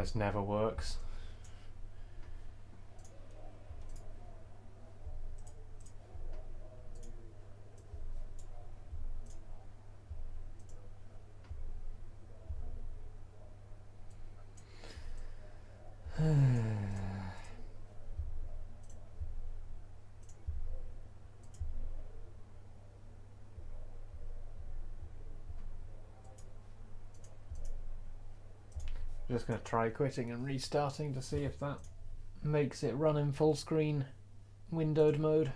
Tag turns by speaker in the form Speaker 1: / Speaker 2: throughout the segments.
Speaker 1: this never works. Just going to try quitting and restarting to see if that makes it run in full screen windowed mode.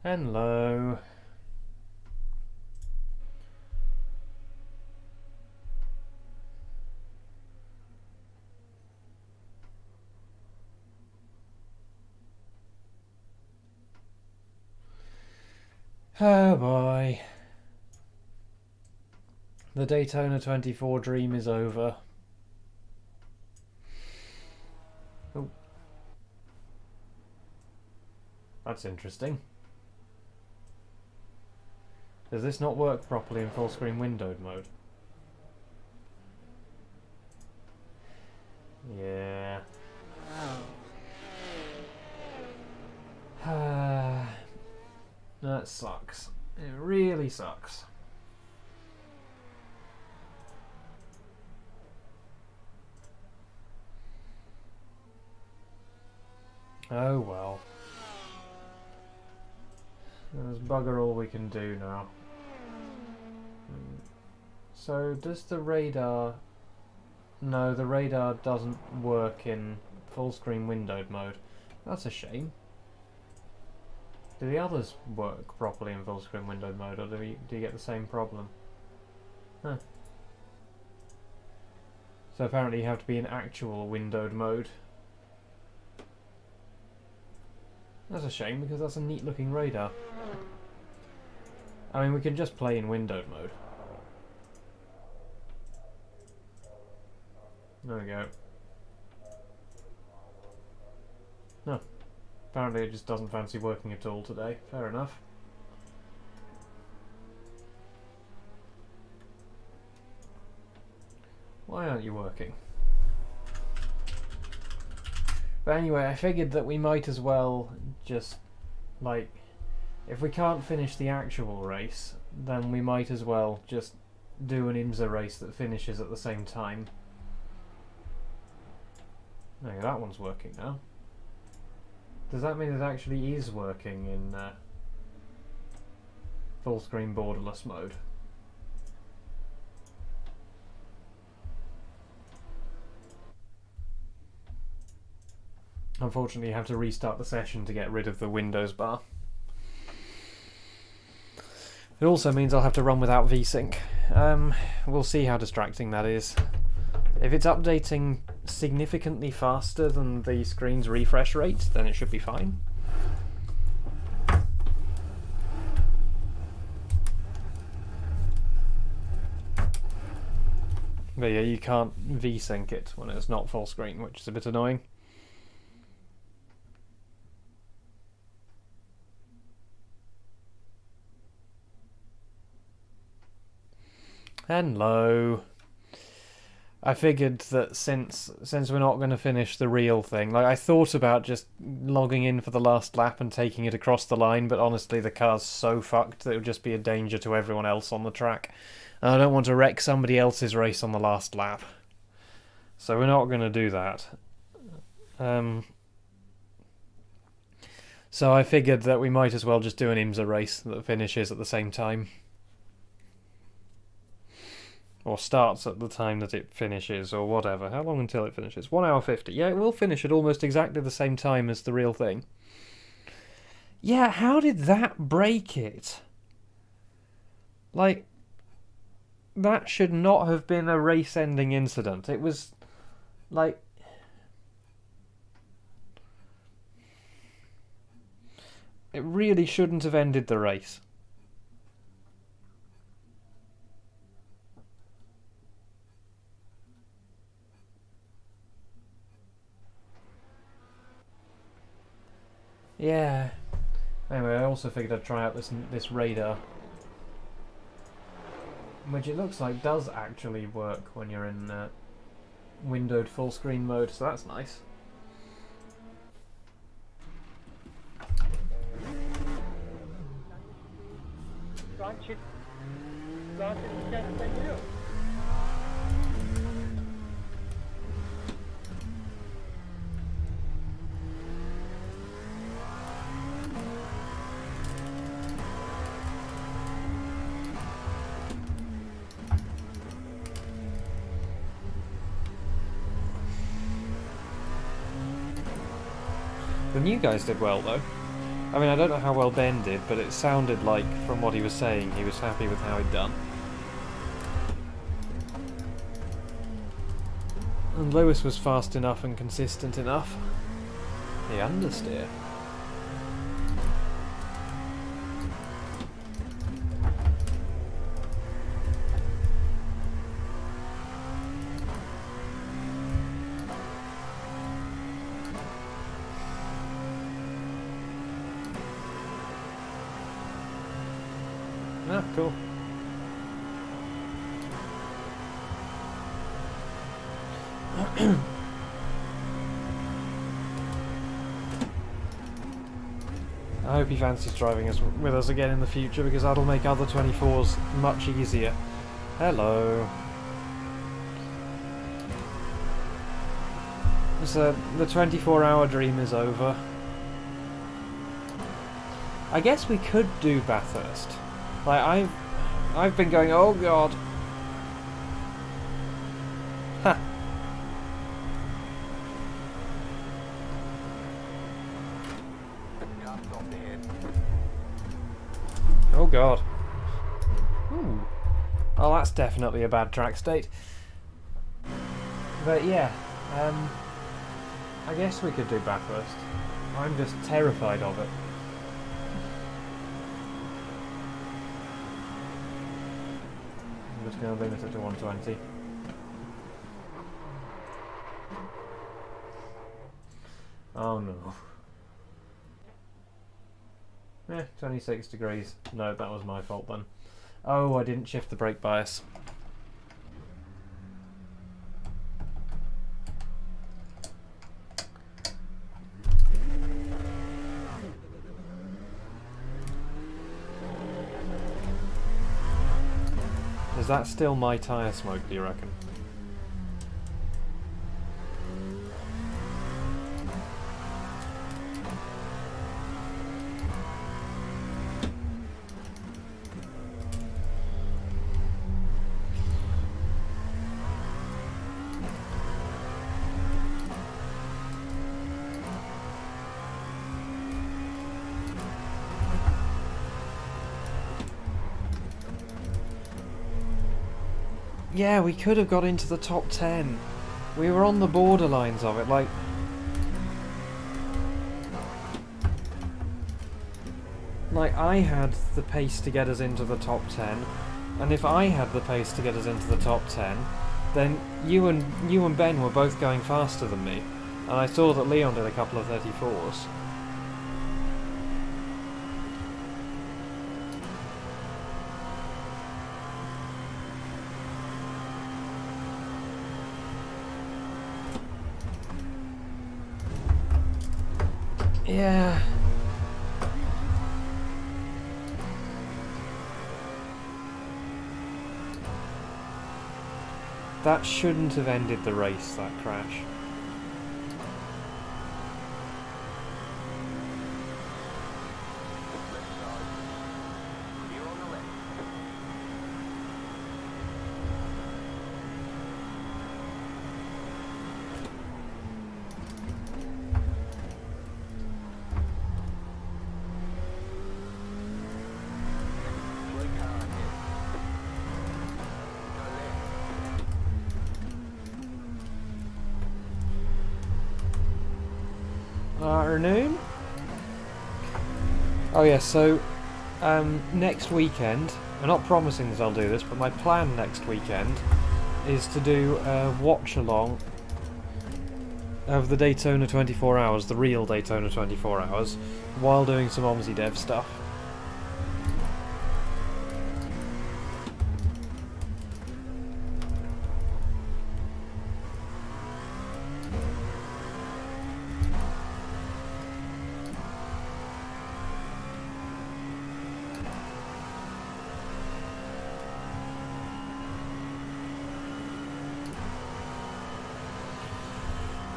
Speaker 1: Hello. Oh boy. The Daytona 24 dream is over. Oh. That's interesting. Does this not work properly in full screen windowed mode? Yeah. That sucks. It really sucks. Oh well. There's bugger all we can do now. So does the radar... No, the radar doesn't work in full screen windowed mode. That's a shame. Do the others work properly in full screen windowed mode, or do you get the same problem? Huh. So apparently you have to be in actual windowed mode. That's a shame, because that's a neat looking radar. I mean, we can just play in windowed mode. There we go. No. Apparently it just doesn't fancy working at all today. Fair enough. Why aren't you working? But anyway, I figured that we might as well just, like, if we can't finish the actual race, then we might as well just do an IMSA race that finishes at the same time. No, that one's working now. Does that mean it actually is working in full screen borderless mode? Unfortunately, you have to restart the session to get rid of the Windows bar. It also means I'll have to run without VSync. We'll see how distracting that is. If it's updating significantly faster than the screen's refresh rate, then it should be fine. But yeah, you can't VSync it when it's not full screen, which is a bit annoying. Hello. I figured that since we're not going to finish the real thing, like I thought about just logging in for the last lap and taking it across the line, but honestly the car's so fucked that it would just be a danger to everyone else on the track. And I don't want to wreck somebody else's race on the last lap. So we're not going to do that. So I figured that we might as well just do an IMSA race that finishes at the same time. Or starts at the time that it finishes, or whatever. How long until it finishes? 1 hour 50. Yeah, it will finish at almost exactly the same time as the real thing. Yeah, how did that break it? Like, that should not have been a race-ending incident. It was, like... It really shouldn't have ended the race. Yeah. Anyway, I also figured I'd try out this radar, which it looks like does actually work when you're in windowed full screen mode, so that's nice. The new guys did well, though. I mean, I don't know how well Ben did, but it sounded like, from what he was saying, he was happy with how he'd done. And Lewis was fast enough and consistent enough. The understeer. Ah, cool. I hope he fancies driving with us again in the future, because that'll make other 24s much easier. Hello. So the 24-hour dream is over. I guess we could do Bathurst. Like, I've been going, oh god. Ha. Oh god. Ooh. Oh, that's definitely a bad track state. But yeah, I guess we could do Bathurst. I'm just terrified of it. I'm just going to limit it to 120. Oh no. 26 degrees. No, that was my fault then. Oh, I didn't shift the brake bias. Is that still my tyre smoke, do you reckon? Yeah, we could have got into the top 10. We were on the borderlines of it, like... Like, I had the pace to get us into the top 10, and if I had the pace to get us into the top 10, then you and Ben were both going faster than me, and I saw that Leon did a couple of 34s. Yeah. That shouldn't have ended the race, that crash. Afternoon. Oh yeah, so next weekend, I'm not promising that I'll do this, but my plan next weekend is to do a watch along of the Daytona 24 hours, the real Daytona 24 hours, while doing some OMSI dev stuff.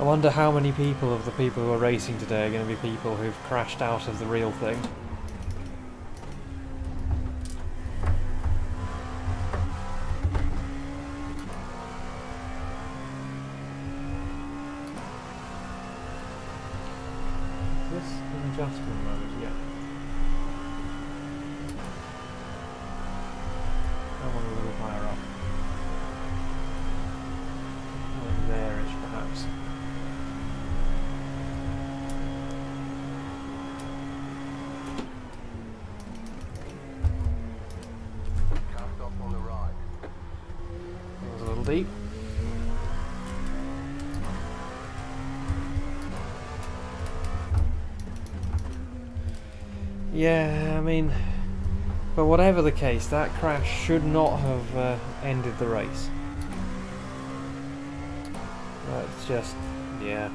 Speaker 1: I wonder how many people of the people who are racing today are going to be people who've crashed out of the real thing. Is this an adjustment mode? Yeah. I want a little higher up. Like there-ish, perhaps. Deep. Yeah, I mean, but whatever the case, that crash should not have ended the race. It's just, yeah,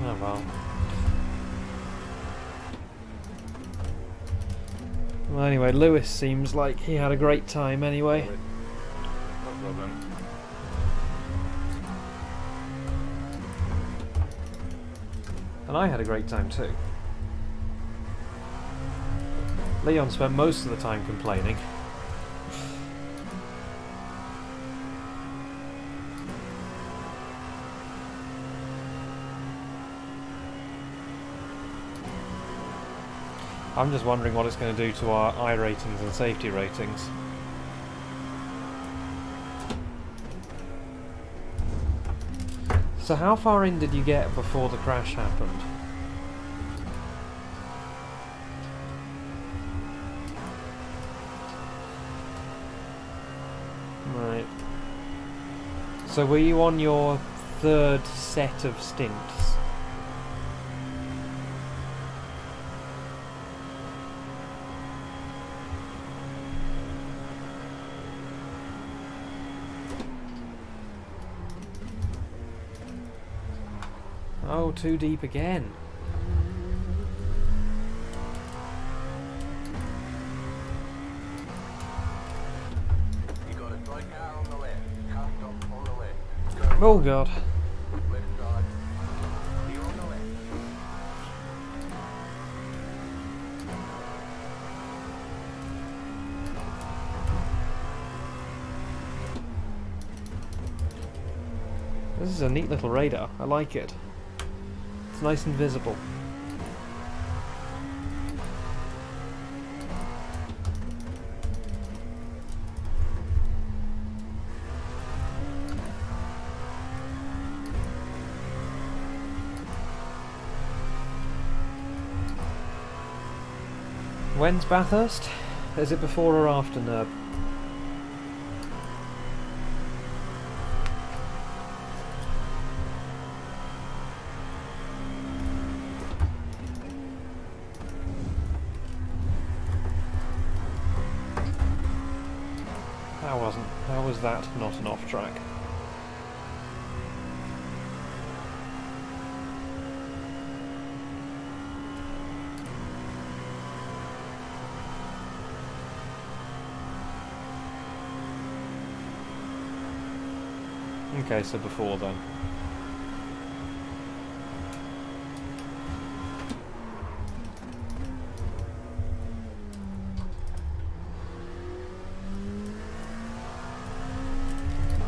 Speaker 1: oh well. Well, anyway, Lewis seems like he had a great time anyway.
Speaker 2: No problem.
Speaker 1: And I had a great time too. Leon spent most of the time complaining. I'm just wondering what it's going to do to our I ratings and safety ratings. So how far in did you get before the crash happened? Right. So were you on your third set of stints? Oh, too deep again.
Speaker 2: You got a dry car on the left, car stop on the left.
Speaker 1: Oh god.
Speaker 2: Left side. Clear on the left.
Speaker 1: This is a neat little radar. I like it. It's nice and visible. When's Bathurst? Is it before or after Nurb? How was that not an off track? locator before then.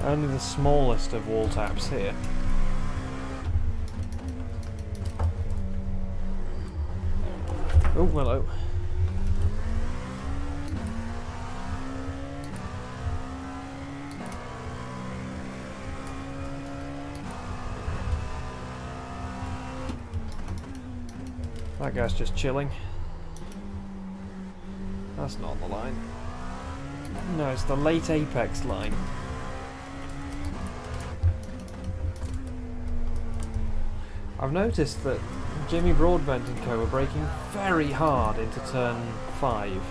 Speaker 1: Only the smallest of wall taps here. Oh, hello. That guy's just chilling. That's not the line. No, it's the late apex line. I've noticed that Jimmy Broadbent and co are braking very hard into turn 5.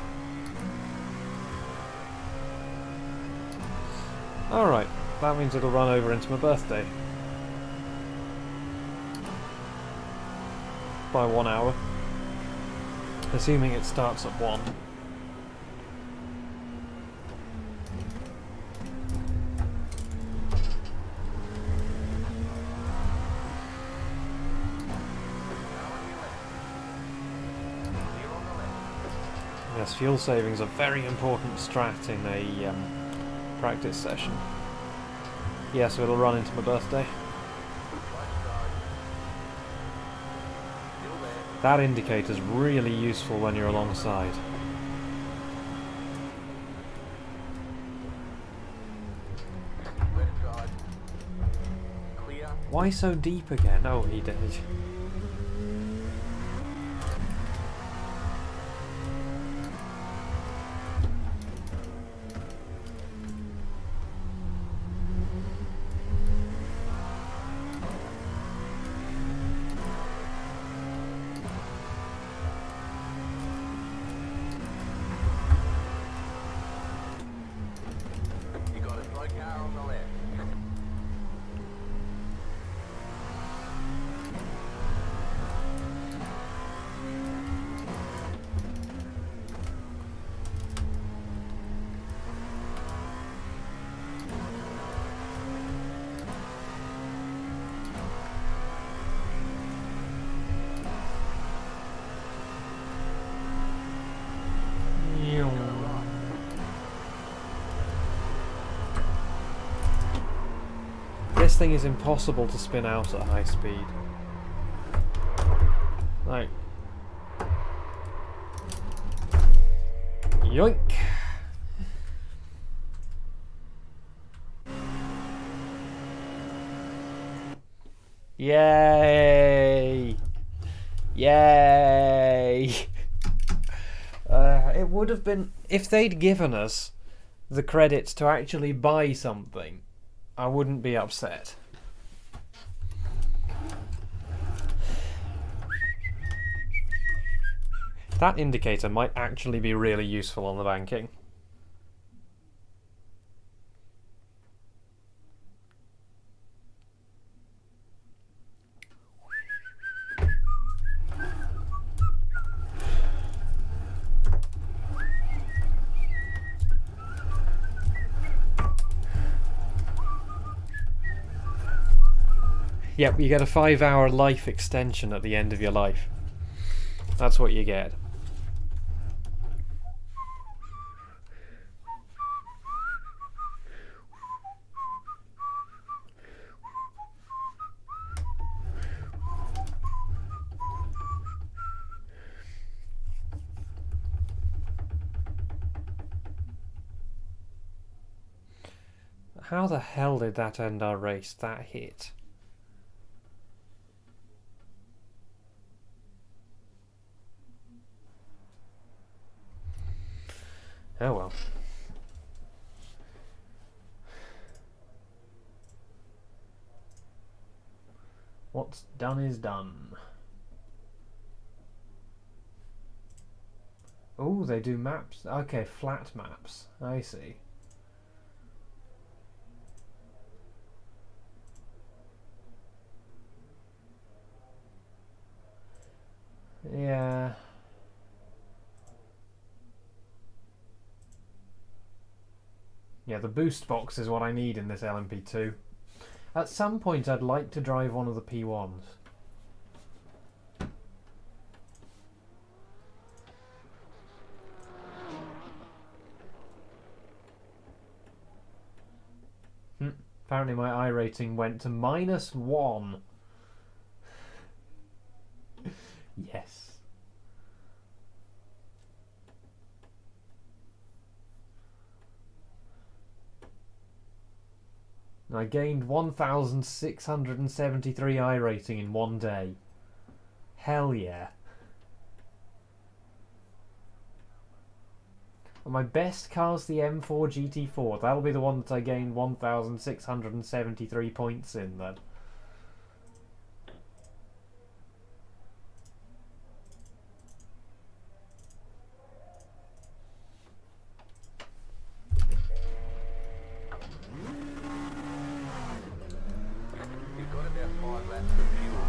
Speaker 1: Alright, that means it'll run over into my birthday. By 1 hour. Assuming it starts at 1. Yes, fuel savings are very important strat in a practice session. Yeah, so it'll run into my birthday. That indicator's really useful when you're alongside. Why so deep again? Oh, he did. This thing is impossible to spin out at high speed. Like... yoink! Yay! Yay! It would have been... if they'd given us the credits to actually buy something, I wouldn't be upset. That indicator might actually be really useful on the banking. Yep, you get a 5-hour life extension at the end of your life. That's what you get. How the hell did that end our race? That hit. Oh well. What's done is done. Oh, they do maps. Okay, flat maps. I see. Yeah. Yeah, the boost box is what I need in this LMP2. At some point, I'd like to drive one of the P1s. Apparently my I rating went to -1. Yes. I gained 1,673 I rating in one day. Hell yeah. And my best car's the M4 GT4. That'll be the one that I gained 1,673 points in then.
Speaker 2: You've got about 5 laps of fuel.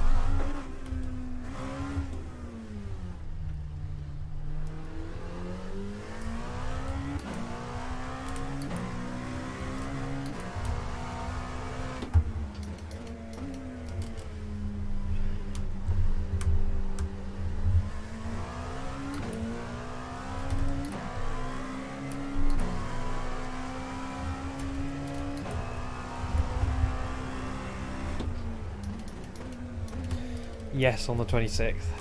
Speaker 1: Yes, on the 26th.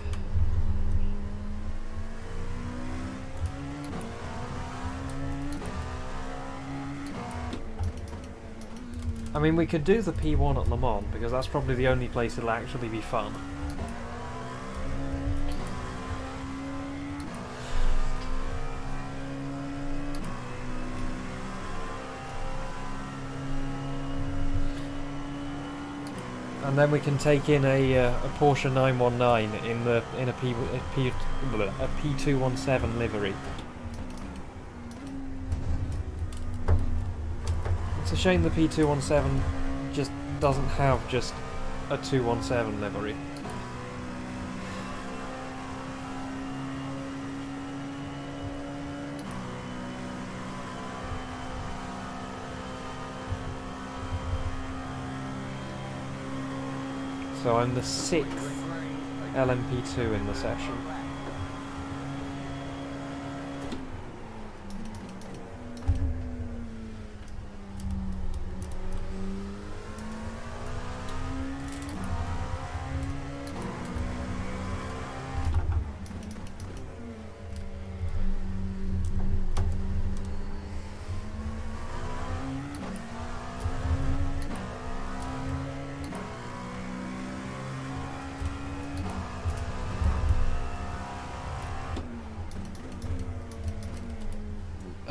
Speaker 1: I mean, we could do the P1 at Le Mans, because that's probably the only place it'll actually be fun. And then we can take in a Porsche 919 in a P217 livery. It's a shame the P217 just doesn't have just a 217 livery. So I'm the 6th LMP2 in the session.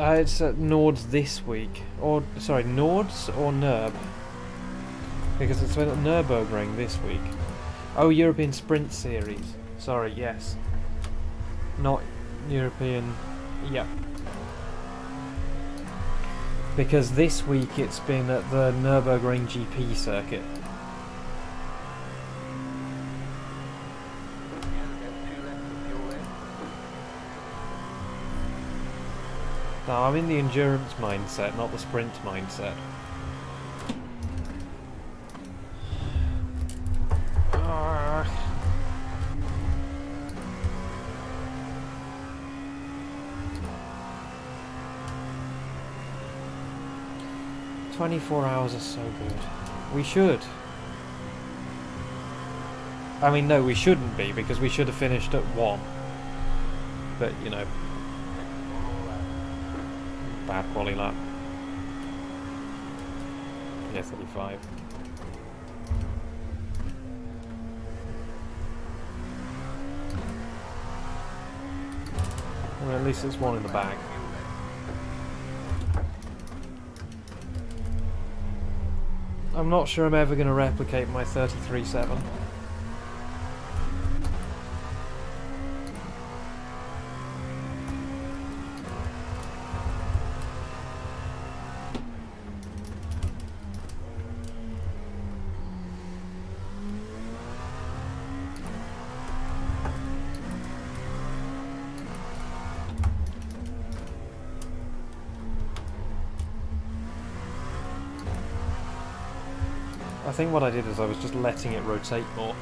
Speaker 1: It's at Nords this week. Or, sorry, Nords or Nurb? Because it's at Nürburgring this week. Oh, European Sprint Series. Sorry, yes. Not European... Yep. Because this week it's been at the Nürburgring GP circuit. No, I'm in the endurance mindset, not the sprint mindset. Ah. 24 hours are so good. We should. I mean, no, we shouldn't be, because we should have finished at 1. But, you know. Bad quality lap. Yeah, 35. Well, at least it's 1 in the bag. I'm not sure I'm ever going to replicate my 33.7. I think what I did is I was just letting it rotate more.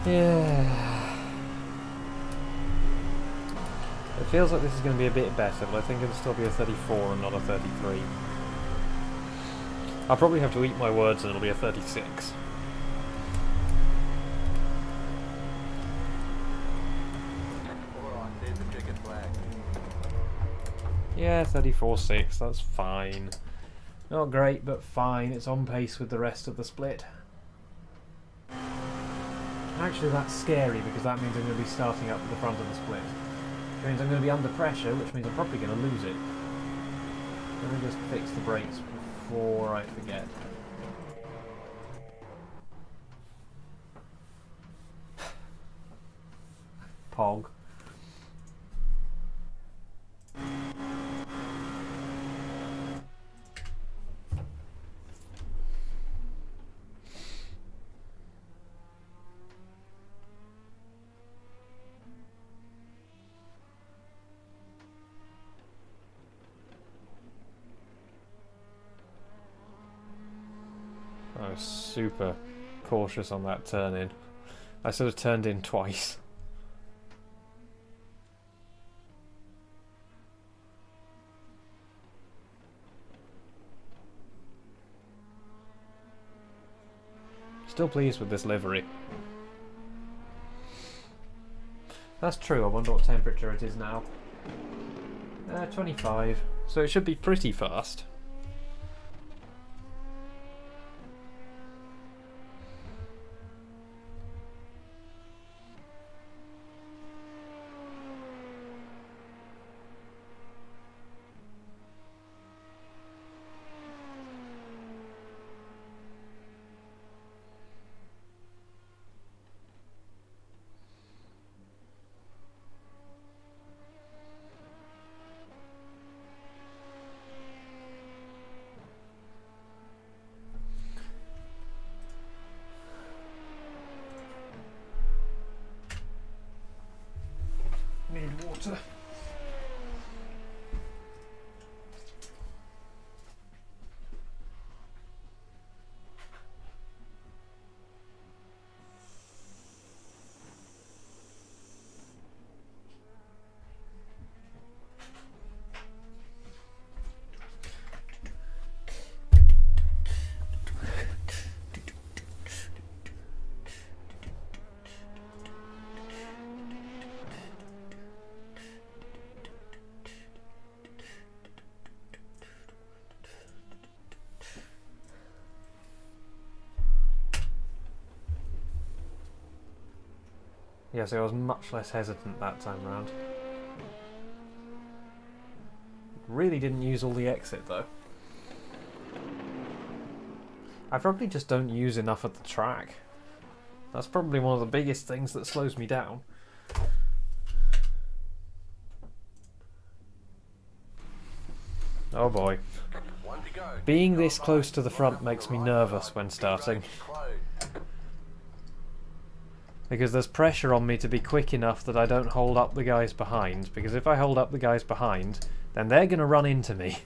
Speaker 1: Yeah. It feels like this is going to be a bit better, but I think it'll still be a 34 and not a 33. I'll probably have to eat my words and it'll be a 36.
Speaker 2: Alright, there's the chicken flag.
Speaker 1: Yeah, 34.6, that's fine. Not great, but fine. It's on pace with the rest of the split. Actually, that's scary because that means I'm going to be starting up at the front of the split. It means I'm going to be under pressure, which means I'm probably going to lose it. Let me just fix the brakes before I forget. Pog. I was super cautious on that turn in. I sort of turned in twice. Still pleased with this livery. That's true, I wonder what temperature it is now. 25. So it should be pretty fast. Need water. Yeah, so I was much less hesitant that time round. Really didn't use all the exit though. I probably just don't use enough of the track. That's probably one of the biggest things that slows me down. Oh boy.
Speaker 2: One to go.
Speaker 1: Being this close to the front makes me nervous when starting.
Speaker 2: Close.
Speaker 1: Because there's pressure on me to be quick enough that I don't hold up the guys behind. Because if I hold up the guys behind, then they're going to run into me.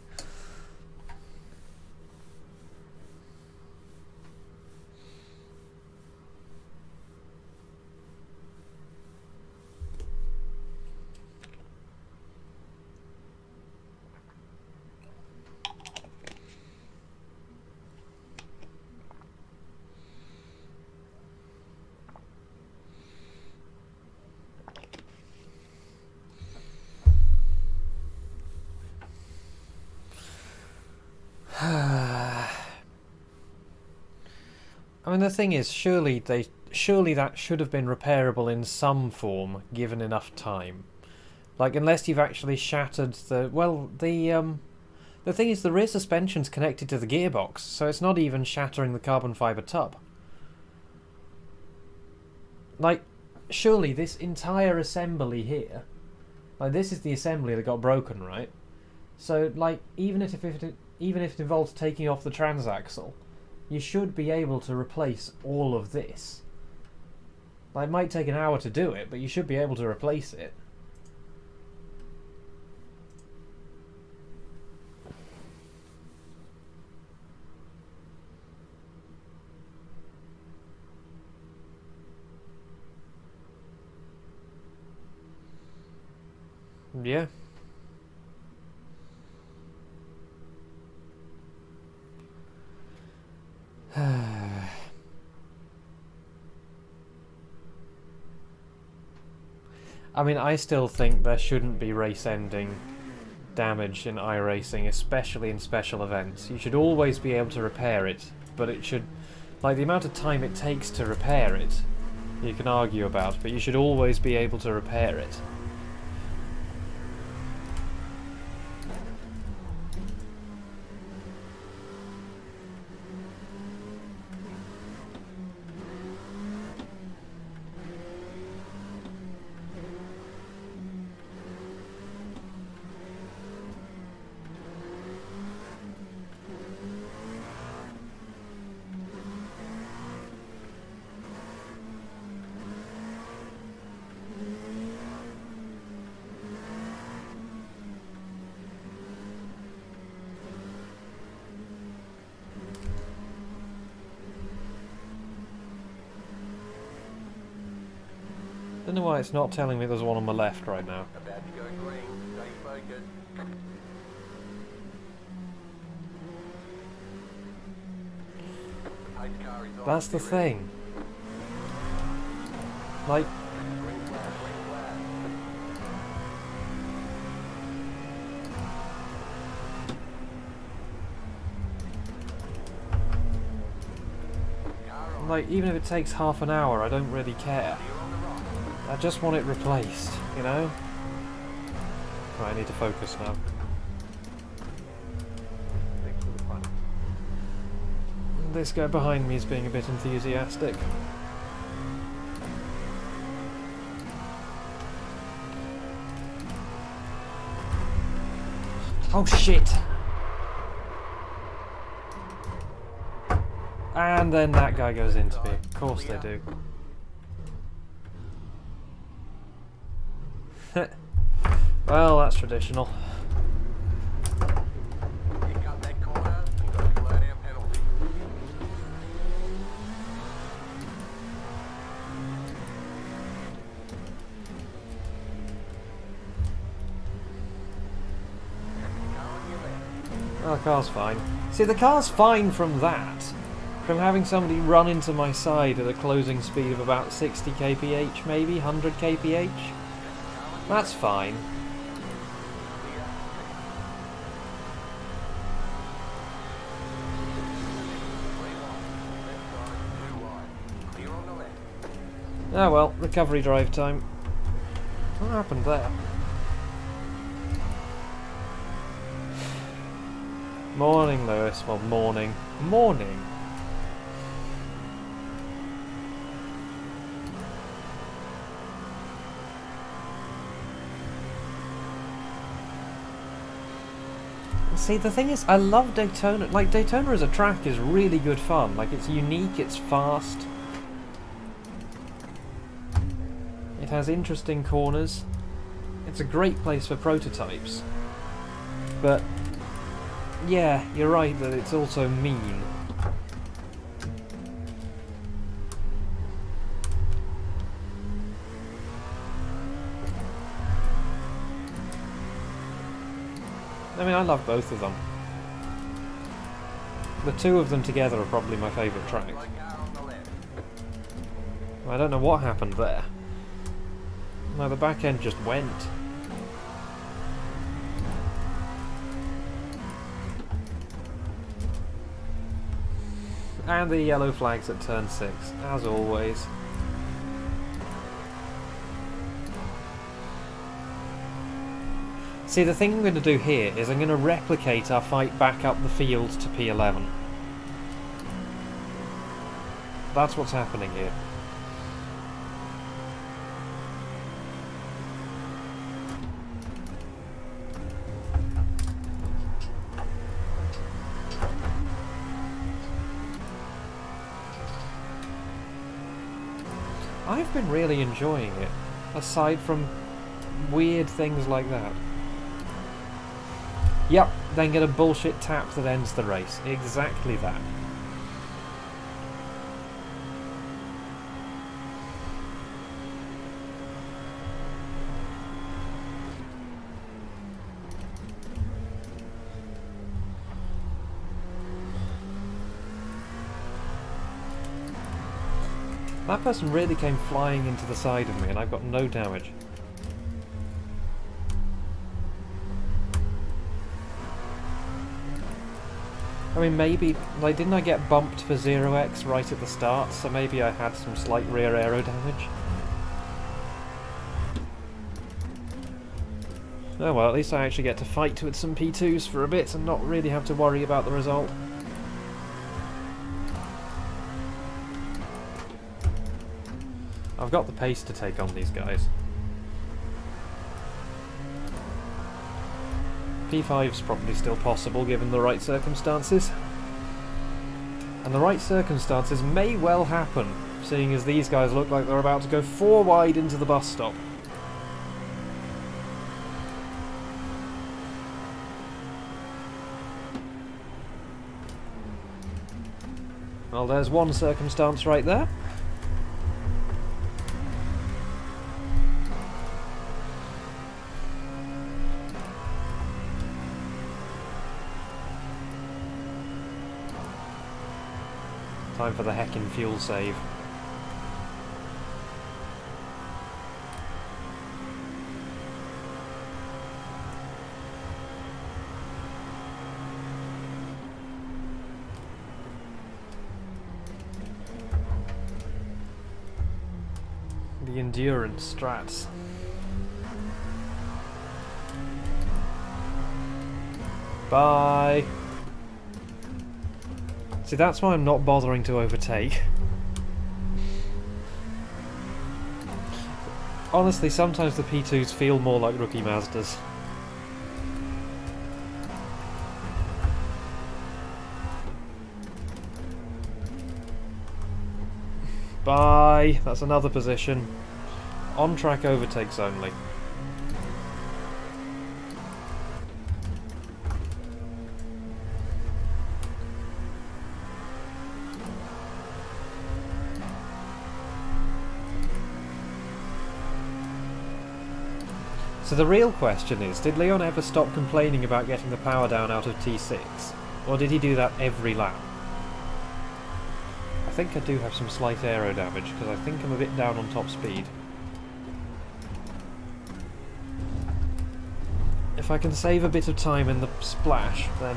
Speaker 1: I mean, the thing is, surely that should have been repairable in some form, given enough time. Like, unless you've actually shattered the... Well, the thing is, the rear suspension's connected to the gearbox, so it's not even shattering the carbon fibre tub. Like, surely this entire assembly here, like this is the assembly that got broken, right? So, like, even if it involves taking off the transaxle, you should be able to replace all of this. Like, it might take an hour to do it, but you should be able to replace it. Yeah. I mean, I still think there shouldn't be race-ending damage in iRacing, especially in special events. You should always be able to repair it, but it should... Like, the amount of time it takes to repair it, you can argue about, but you should always be able to repair it. Don't know why it's not telling me there's one on my left right now.
Speaker 2: About to go green. Stay focused. Pace car is off.
Speaker 1: That's the thing. Like,
Speaker 2: Green flag, green flag. Car on.
Speaker 1: like, even if it takes half an hour, I don't really care.
Speaker 2: You're on the right.
Speaker 1: I just want it replaced, you know? Right, I need to focus now.
Speaker 2: Thanks for the fun.
Speaker 1: This guy behind me is being a bit enthusiastic. Oh shit! And then that guy goes into me. Of course they do. Well, that's traditional.
Speaker 2: You cut that corner, you got a slow down penalty. Car on your left.
Speaker 1: Oh, the car's fine. See, the car's fine from that. From having somebody run into my side at a closing speed of about 60 kph, maybe 100 kph. That's fine. Oh well, recovery drive time. What happened there? Morning, Lewis. Well, morning. Morning. See, the thing is, I love Daytona. Like, Daytona as a track is really good fun. Like, it's unique, it's fast. It has interesting corners. It's a great place for prototypes. But, yeah, you're right that it's also mean. I mean, I love both of them. The two of them together are probably my favourite tracks. I don't know what happened there. No, the back end just went. And the yellow flags at turn 6, as always. See, the thing I'm going to do here is I'm going to replicate our fight back up the field to P11. That's what's happening here. I've been really enjoying it, aside from weird things like that. Yep, then get a bullshit tap that ends the race. Exactly that. That person really came flying into the side of me and I've got no damage. I mean, maybe, like, didn't I get bumped for 0x right at the start, so maybe I had some slight rear aero damage? Oh well, at least I actually get to fight with some P2s for a bit and not really have to worry about the result. I've got the pace to take on these guys. P5's probably still possible given the right circumstances. And the right circumstances may well happen, seeing as these guys look like they're about to go 4 wide into the bus stop. Well, there's one circumstance right there. Time for the heckin' fuel save. The endurance strats. Bye! See, that's why I'm not bothering to overtake. Honestly, sometimes the P2s feel more like rookie Mazdas. Bye! That's another position. On-track overtakes only. So the real question is, did Leon ever stop complaining about getting the power down out of T6? Or did he do that every lap? I think I do have some slight aero damage, because I think I'm a bit down on top speed. If I can save a bit of time in the splash, then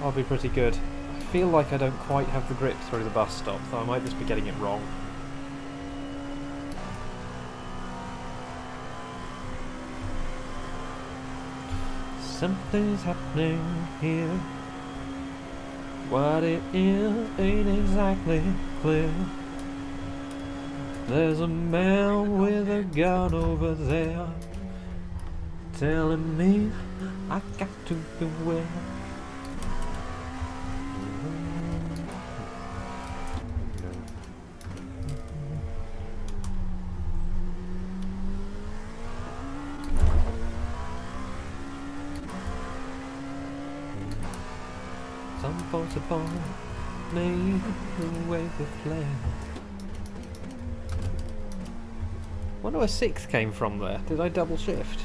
Speaker 1: I'll be pretty good. I feel like I don't quite have the grip through the bus stop, though I might just be getting it wrong. Something's happening here. What it is ain't exactly clear. There's a man with a gun over there telling me I got to beware. Some folks upon me who wave the flag. Wonder where 6 came from there. Did I double shift?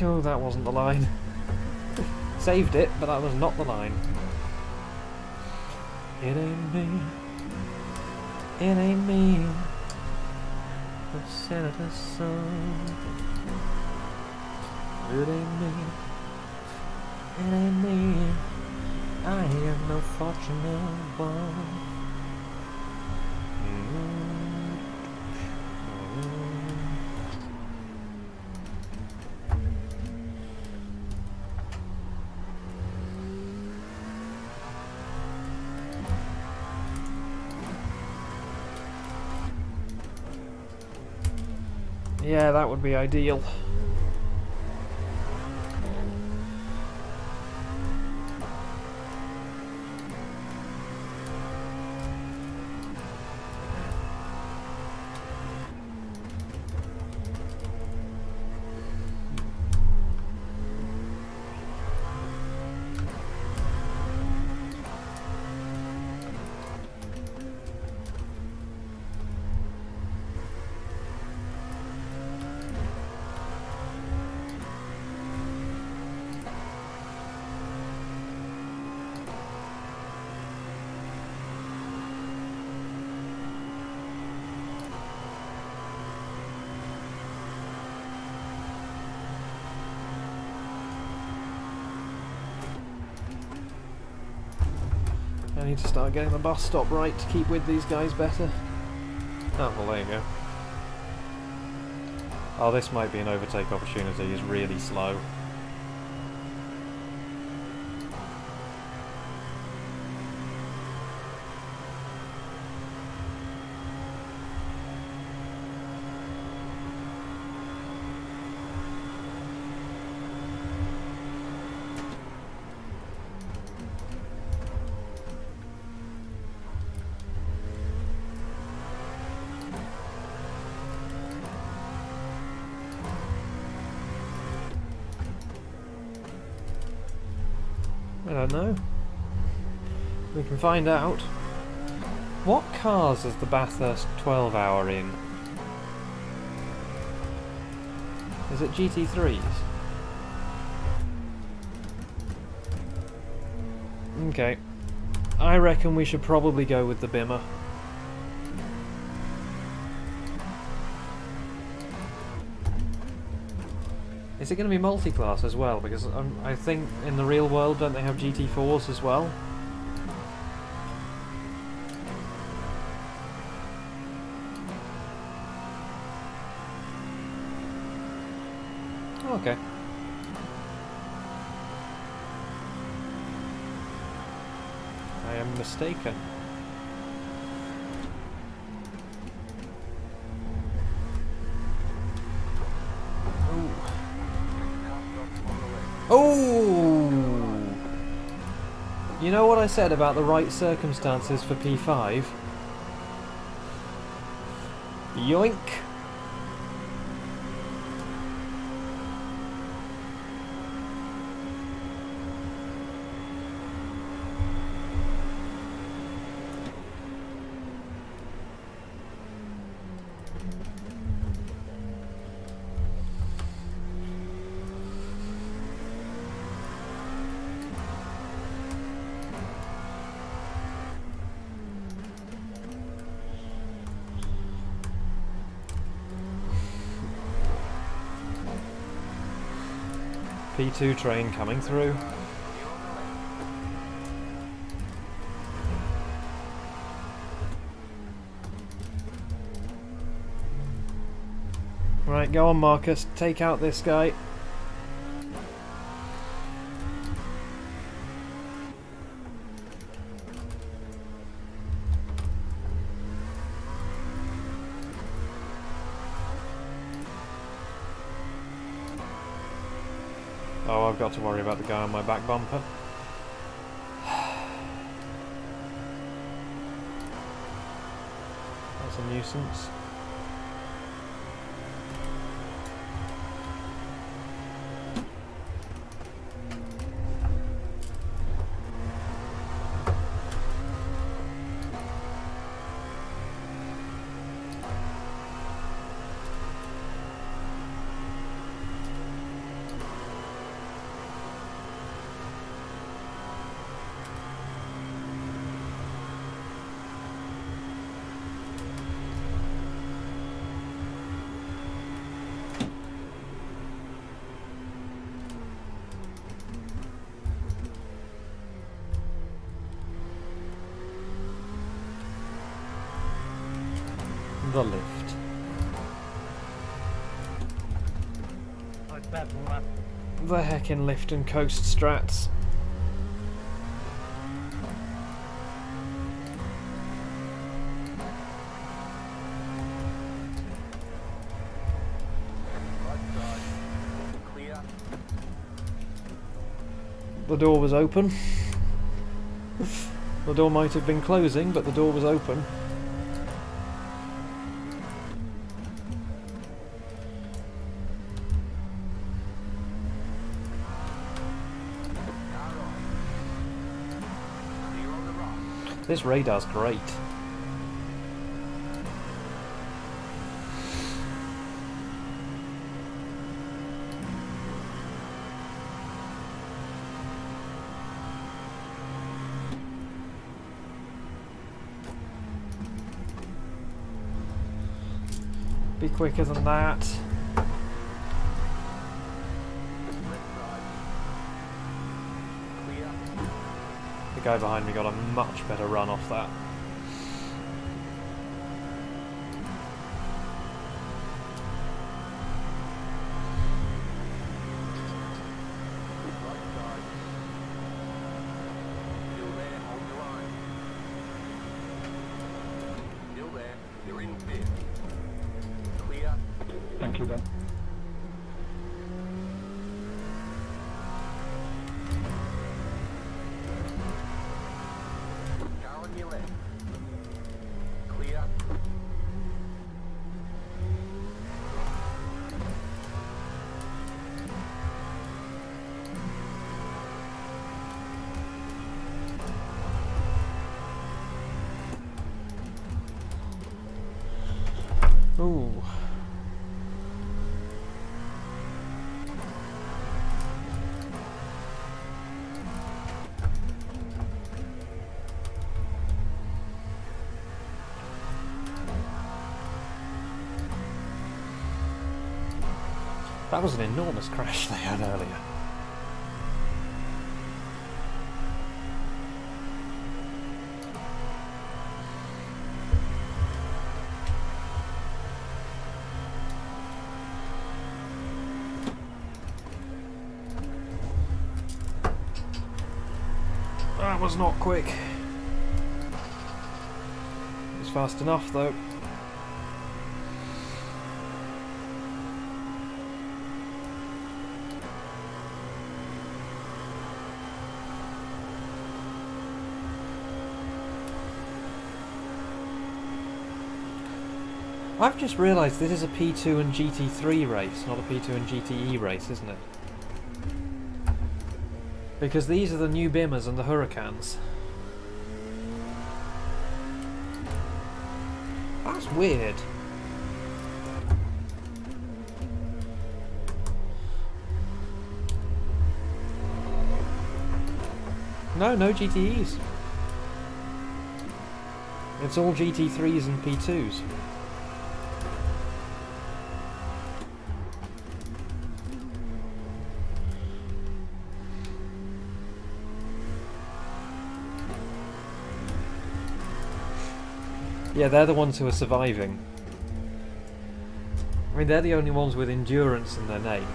Speaker 1: Oh, that wasn't the line. Saved it, but that was not the line. It ain't me. It ain't me. The senator's son. It ain't me. It ain't me. I am no fortunate one. Yeah, that would be ideal. I need to start getting the bus stop right to keep with these guys better. Oh, well, there you go. Oh, this might be an overtake opportunity. It's really slow. I don't know. We can find out. What cars is the Bathurst 12 hour in? Is it GT3s? Okay. I reckon we should probably go with the Bimmer. Is it going to be multi-class as well? Because I think in the real world, don't they have GT4s as well? Okay. I am mistaken. Oh! You know what I said about the right circumstances for P5? Yoink! P2 train coming through. Right, go on Marcus, take out this guy. Oh, I've got to worry about the guy on my back bumper. That's a nuisance. the lift.
Speaker 3: I'd bet that.
Speaker 1: The heckin' lift and coast strats.
Speaker 2: Right side. Clear.
Speaker 1: The door was open. The door might have been closing, but the door was open.
Speaker 2: Car on. Clear on the right.
Speaker 1: This radar's great. Be quicker than that.
Speaker 2: Left side. Clear.
Speaker 1: The guy behind me got a much better run off that.
Speaker 2: Right side. Still there, hold the line. Still there, you're in fifth. Clear.
Speaker 3: Thank you, Ben.
Speaker 2: Car on your left. Clear.
Speaker 1: Ooh. That was an enormous crash they had earlier. That was not quick. It was fast enough though. I've just realised this is a P2 and GT3 race, not a P2 and GTE race, isn't it? Because these are the new Bimmers and the Hurricanes. That's weird. No GTEs. It's all GT3s and P2s. Yeah, they're the ones who are surviving. I mean, they're the only ones with endurance in their name.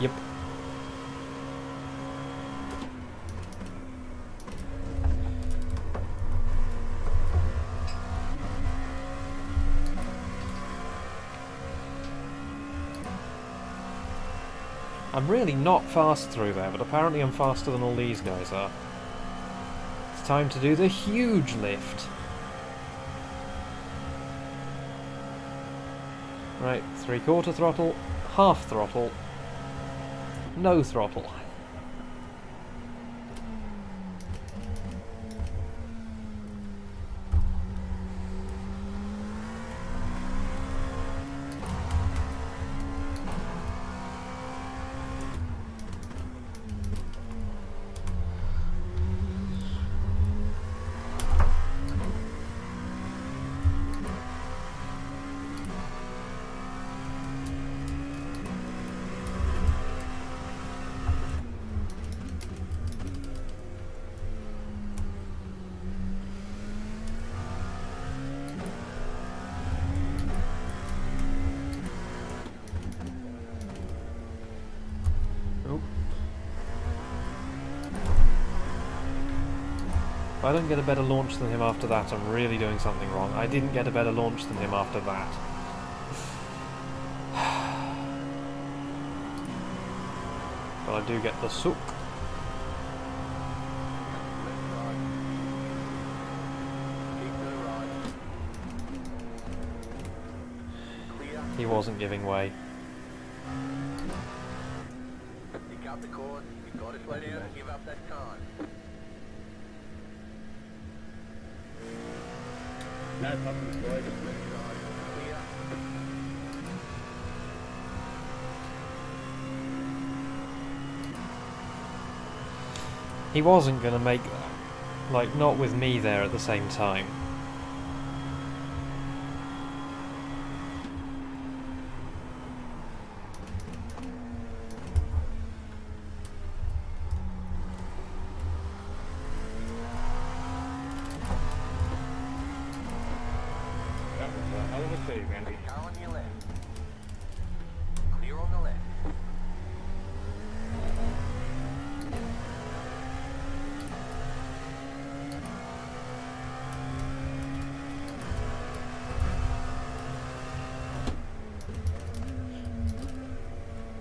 Speaker 1: Yep. I'm really not fast through there, but apparently I'm faster than all these guys are. It's time to do the huge lift. Right, 3/4 throttle, half throttle, no throttle. If I don't get a better launch than him after that, I'm really doing something wrong. I didn't get a better launch than him after that. But I do get the sook.
Speaker 2: Left side. Keep to the right. Clear.
Speaker 1: He wasn't giving way.
Speaker 2: Pick up the course. You've got to slow down and give up that time.
Speaker 3: No problem, boys.
Speaker 2: Left side. Clear.
Speaker 1: He wasn't going to make that. Like, not with me there at the same time.
Speaker 3: That was a hell of a save, Andy.
Speaker 2: Car on your left. Clear on the left.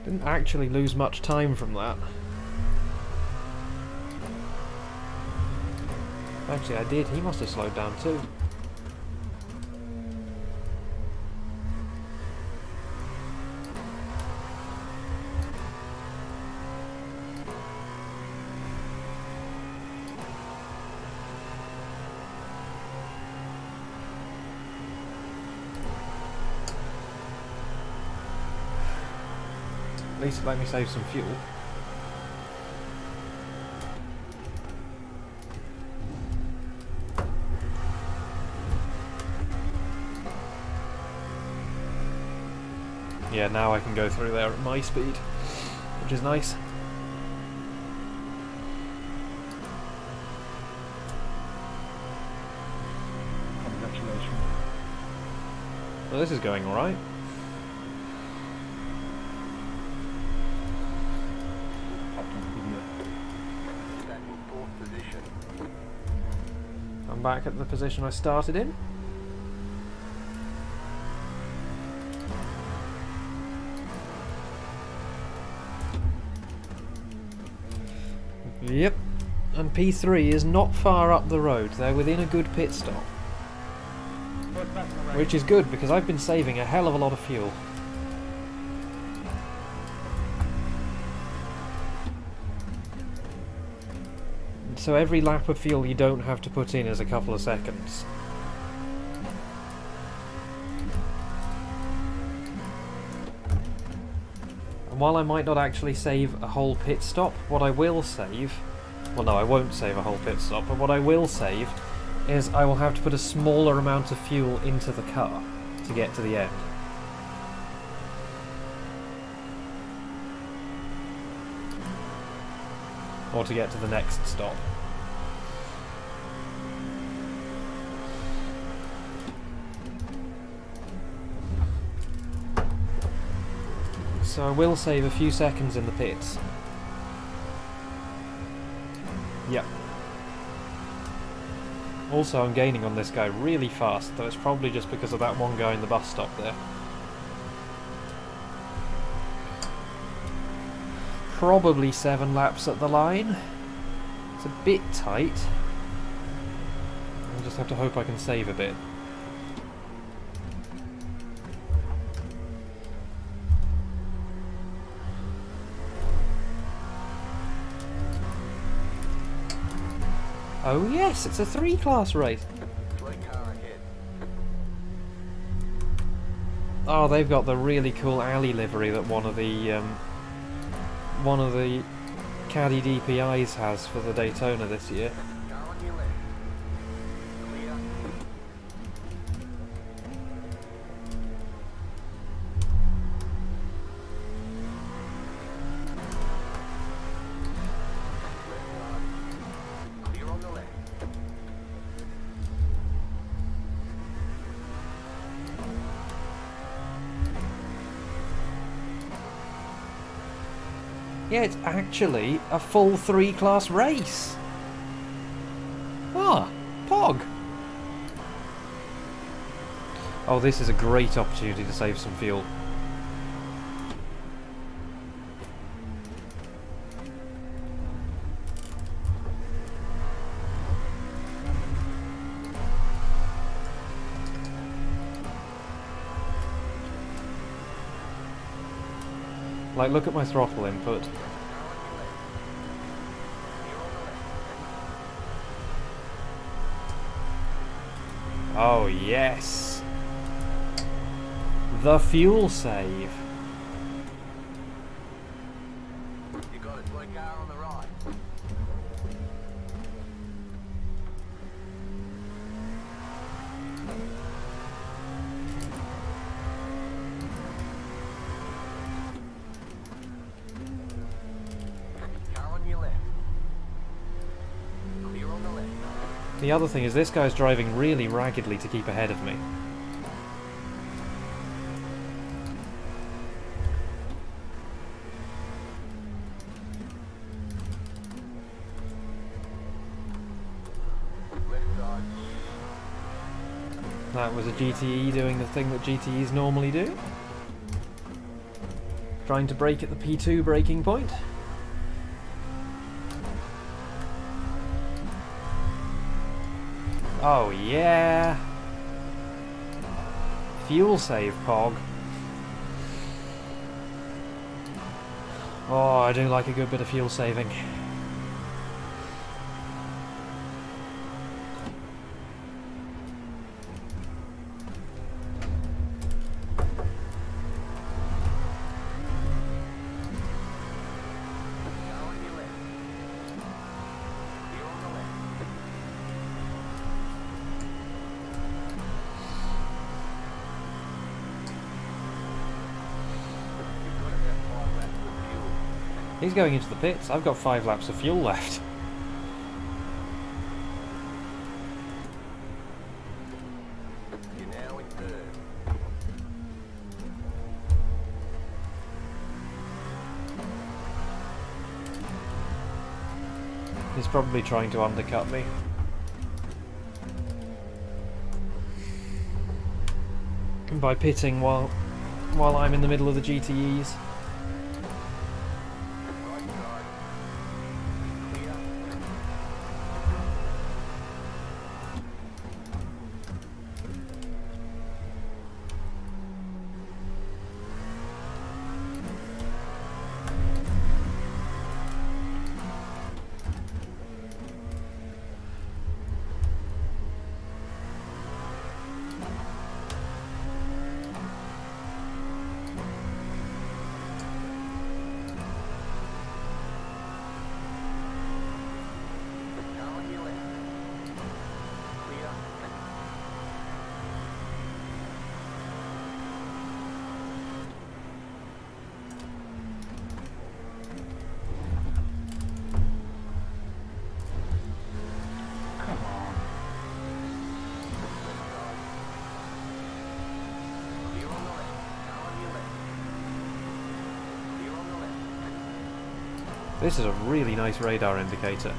Speaker 1: Didn't actually lose much time from that. Actually, I did. He must have slowed down too. At least let me save some fuel. Yeah, now I can go through there at my speed, which is nice.
Speaker 3: Congratulations.
Speaker 1: Well, this is going alright.
Speaker 2: Back in fourth position.
Speaker 1: I'm back at the position I started in. Yep, and P3 is not far up the road. They're within a good pit stop, which is good because I've been saving a hell of a lot of fuel. So every lap of fuel you don't have to put in is a couple of seconds. And while I might not actually save a whole pit stop, what I will save... Well, no, I won't save a whole pit stop, but what I will save is I will have to put a smaller amount of fuel into the car to get to the end. Or to get to the next stop. So I will save a few seconds in the pits. Yep. Also, I'm gaining on this guy really fast, though it's probably just because of that one guy in the bus stop there. Probably 7 laps at the line. It's a bit tight. I'll just have to hope I can save a bit. Oh yes, it's a 3-class race.
Speaker 2: Slow car ahead.
Speaker 1: Oh, they've got the really cool alley livery that one of the caddy DPIs has for the Daytona this year.
Speaker 2: Car on your left. Clear. Left side. Clear on the left.
Speaker 1: Yeah, it's actually a full 3-class race. Ah, Oh, this is a great opportunity to save some fuel. Like, look at my throttle input. Oh, yes! The fuel save!
Speaker 2: You got a toy car on the right. Car on your left. Clear on the left.
Speaker 1: The other thing is this guy's driving really raggedly to keep ahead of me.
Speaker 2: Left side.
Speaker 1: That was a GTE doing the thing that GTEs normally do. Trying to brake at the P2 braking point. Oh yeah! Fuel save, Pog. Oh, I do like a good bit of fuel saving.
Speaker 2: Car on your left. Clear on the left. You've got about 5 laps of fuel.
Speaker 1: He's going into the pits. I've got 5 laps of fuel left.
Speaker 2: You're now in third.
Speaker 1: He's probably trying to undercut me. By pitting while I'm in the middle of the GTEs.
Speaker 2: Right side. Clear. Car on your left. Clear.
Speaker 3: Come on.
Speaker 2: Left side. Clear on the left. Car on your left. Clear on the left.
Speaker 1: This is a really nice radar indicator.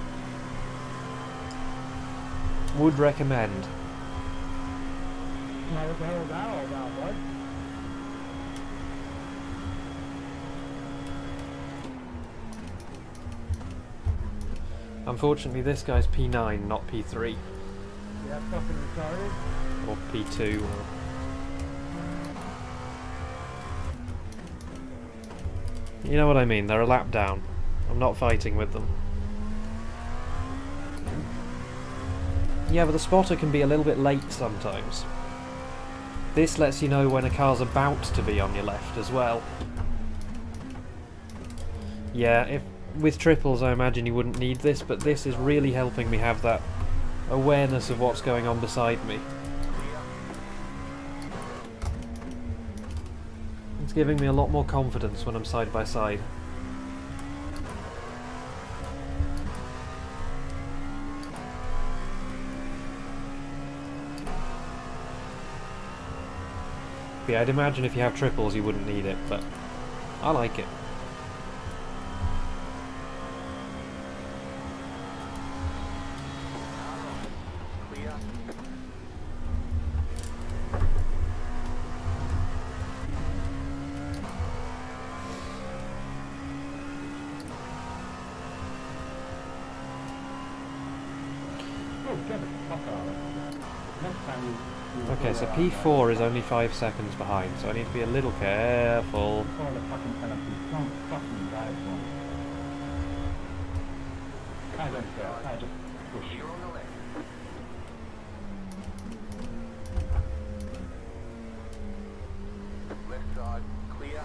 Speaker 1: Would recommend.
Speaker 3: Now what the hell is that all about, bud?
Speaker 1: Unfortunately, this guy's P9, not P3
Speaker 3: You that fucking retarded?
Speaker 1: or P2. You know what I mean? They're a lap down. I'm not fighting with them. Yeah, but the spotter can be a little bit late sometimes. This lets you know when a car's about to be on your left as well. Yeah, if with triples I imagine you wouldn't need this, but this is really helping me have that awareness of what's going on beside me. It's giving me a lot more confidence when I'm side by side. Yeah, I'd imagine if you have triples you wouldn't need it, but I like it.
Speaker 2: Clear.
Speaker 3: Oh, get the fuck out of it. Next time you
Speaker 1: Okay,
Speaker 3: go
Speaker 1: so
Speaker 3: around
Speaker 1: P4 is only 5 seconds behind, so I need to be a little careful.
Speaker 3: that, call the fucking penalty. Don't fucking drive one. I don't care. I just push.
Speaker 2: Clear on the left. Left side, clear.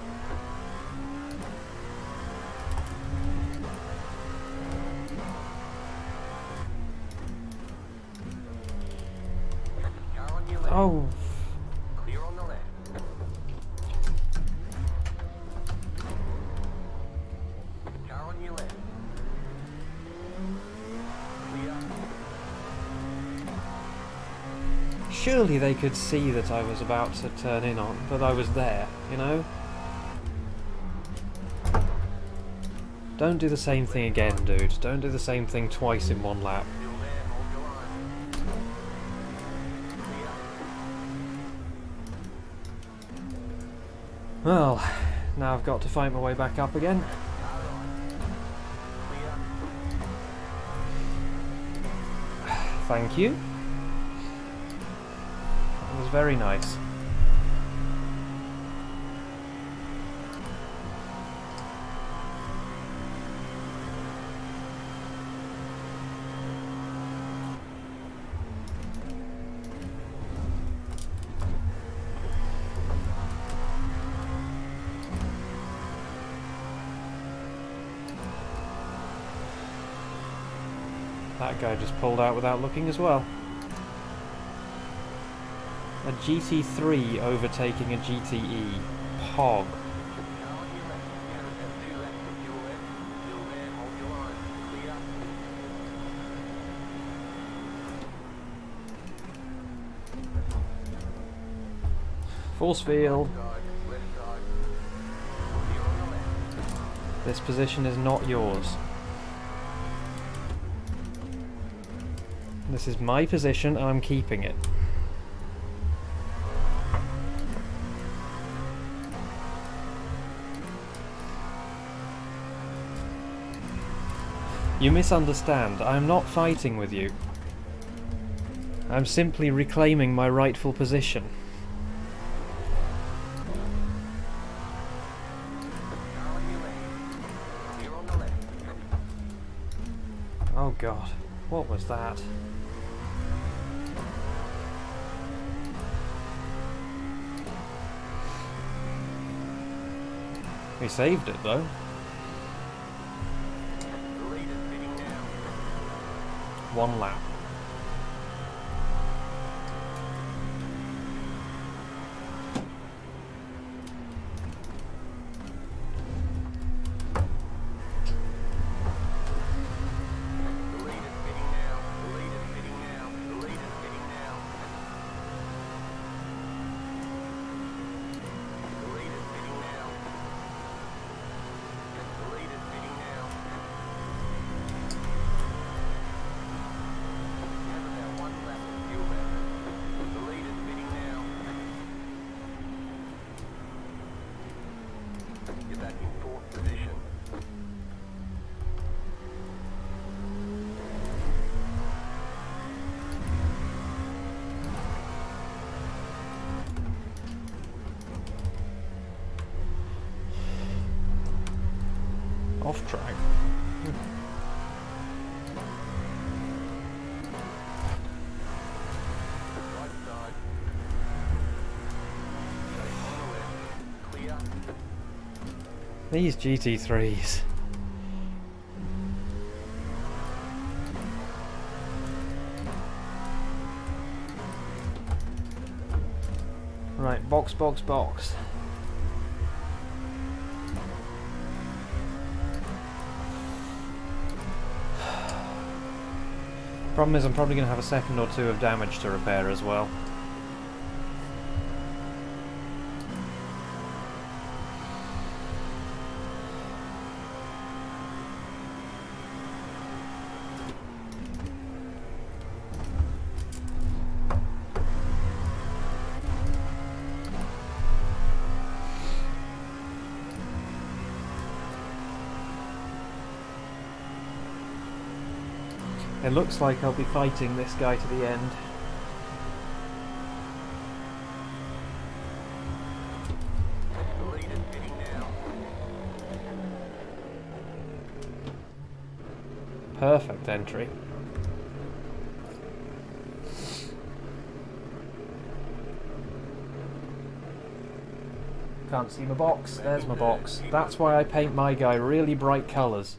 Speaker 2: Car on your left.
Speaker 1: Oh,
Speaker 2: Clear on the left. Car on your left. Clear.
Speaker 1: surely they could see that I was about to turn in on, that I was there, you know? Don't do the same thing again, dude. Don't do the same thing twice in one lap.
Speaker 2: Still there, hold your line. Clear.
Speaker 1: Well, now I've got to fight my way back up again.
Speaker 2: Car right. Clear.
Speaker 1: Thank you. That was very nice. That guy just pulled out without looking as well. A GT3 overtaking a GTE. Pog.
Speaker 2: Car on your left. Cars have 2 laps of fuel left. Still there, hold your line. Clear.
Speaker 1: Force field.
Speaker 2: Left side. Clear on the left.
Speaker 1: This position is not yours. This is my position and I'm keeping it. You misunderstand. I am not fighting with you. I'm simply reclaiming my rightful position.
Speaker 2: Car on your left. Clear on the left.
Speaker 1: Oh god, what was that? We saved it though.
Speaker 2: The lead is spinning now.
Speaker 1: One lap.
Speaker 2: The lead is spinning now. The lead is spinning now. The lead is spinning now. The lead is spinning now. The lead is spinning now. Have about 1 lap of fuel left. The lead is spinning now. You're back in 4th position.
Speaker 1: Off track.
Speaker 2: Right side. Straight on the left. Clear.
Speaker 1: These GT3s. Right, box, box, box. Problem is I'm probably going to have a second or two of damage to repair as well. It looks like I'll be fighting this guy to the end.
Speaker 2: The lead is pitting now.
Speaker 1: Perfect entry. Can't see my box. There's my box. That's why I paint my guy really bright colours.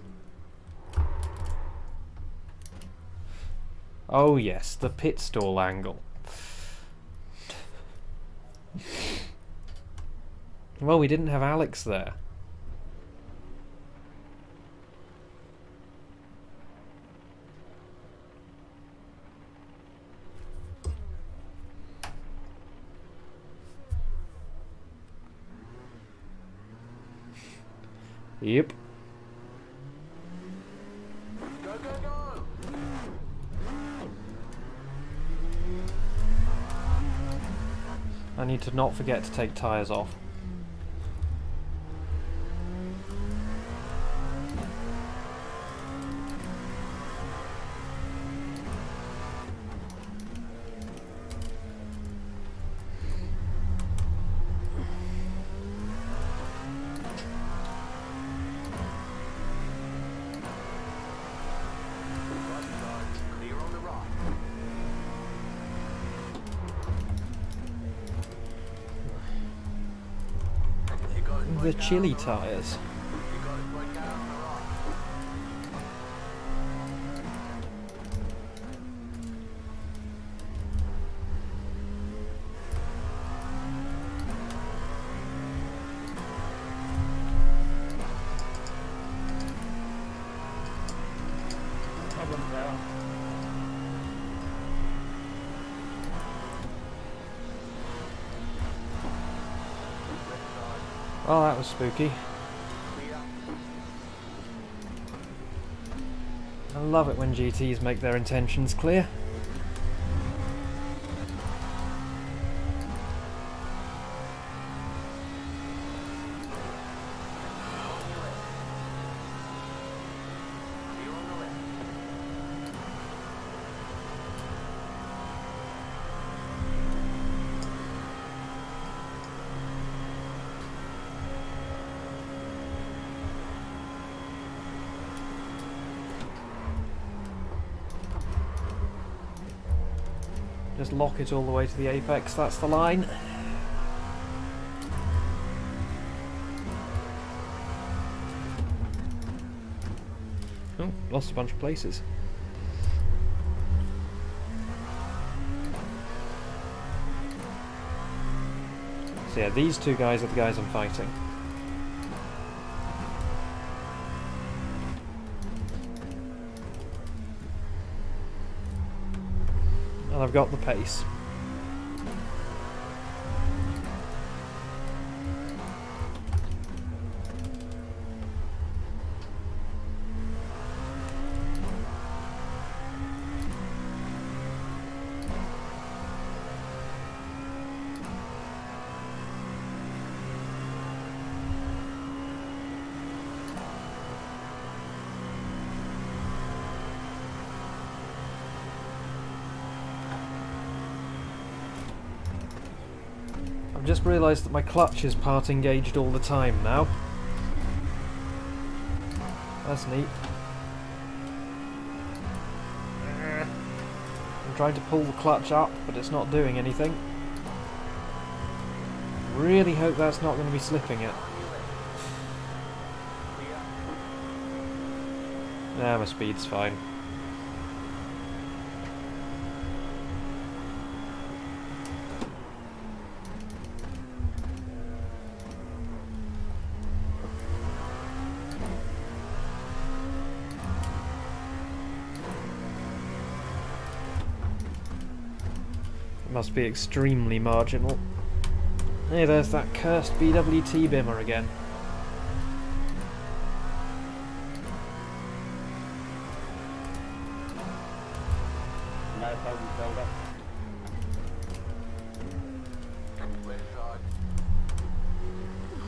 Speaker 1: Oh yes, the pit stall angle. Well, we didn't have Alex there. Yep.
Speaker 2: Go, go, go!
Speaker 1: I need to not forget to take tyres off.
Speaker 2: Right side, clear on the right. You got it,
Speaker 1: The
Speaker 2: break out
Speaker 1: chili
Speaker 2: on the right.
Speaker 1: tyres.
Speaker 2: You got it, break out on the right.
Speaker 3: Problem there.
Speaker 2: Left side,
Speaker 1: Oh, that was spooky.
Speaker 2: clear.
Speaker 1: I love it when GTs make their intentions clear.
Speaker 2: Clear on the left.
Speaker 1: Just lock it all the way to the apex, that's the line. Oh, lost a bunch of places. So yeah, these two guys are the guys I'm fighting. And I've got the pace. I've just realised that my clutch is part engaged all the time now. That's neat. I'm trying to pull the clutch up, but it's not doing anything. Really hope that's not going to be slipping it. Nah, my speed's fine. It must be extremely marginal. Hey, there's that cursed BWT bimmer again.
Speaker 3: No problem filled up.
Speaker 2: Left side.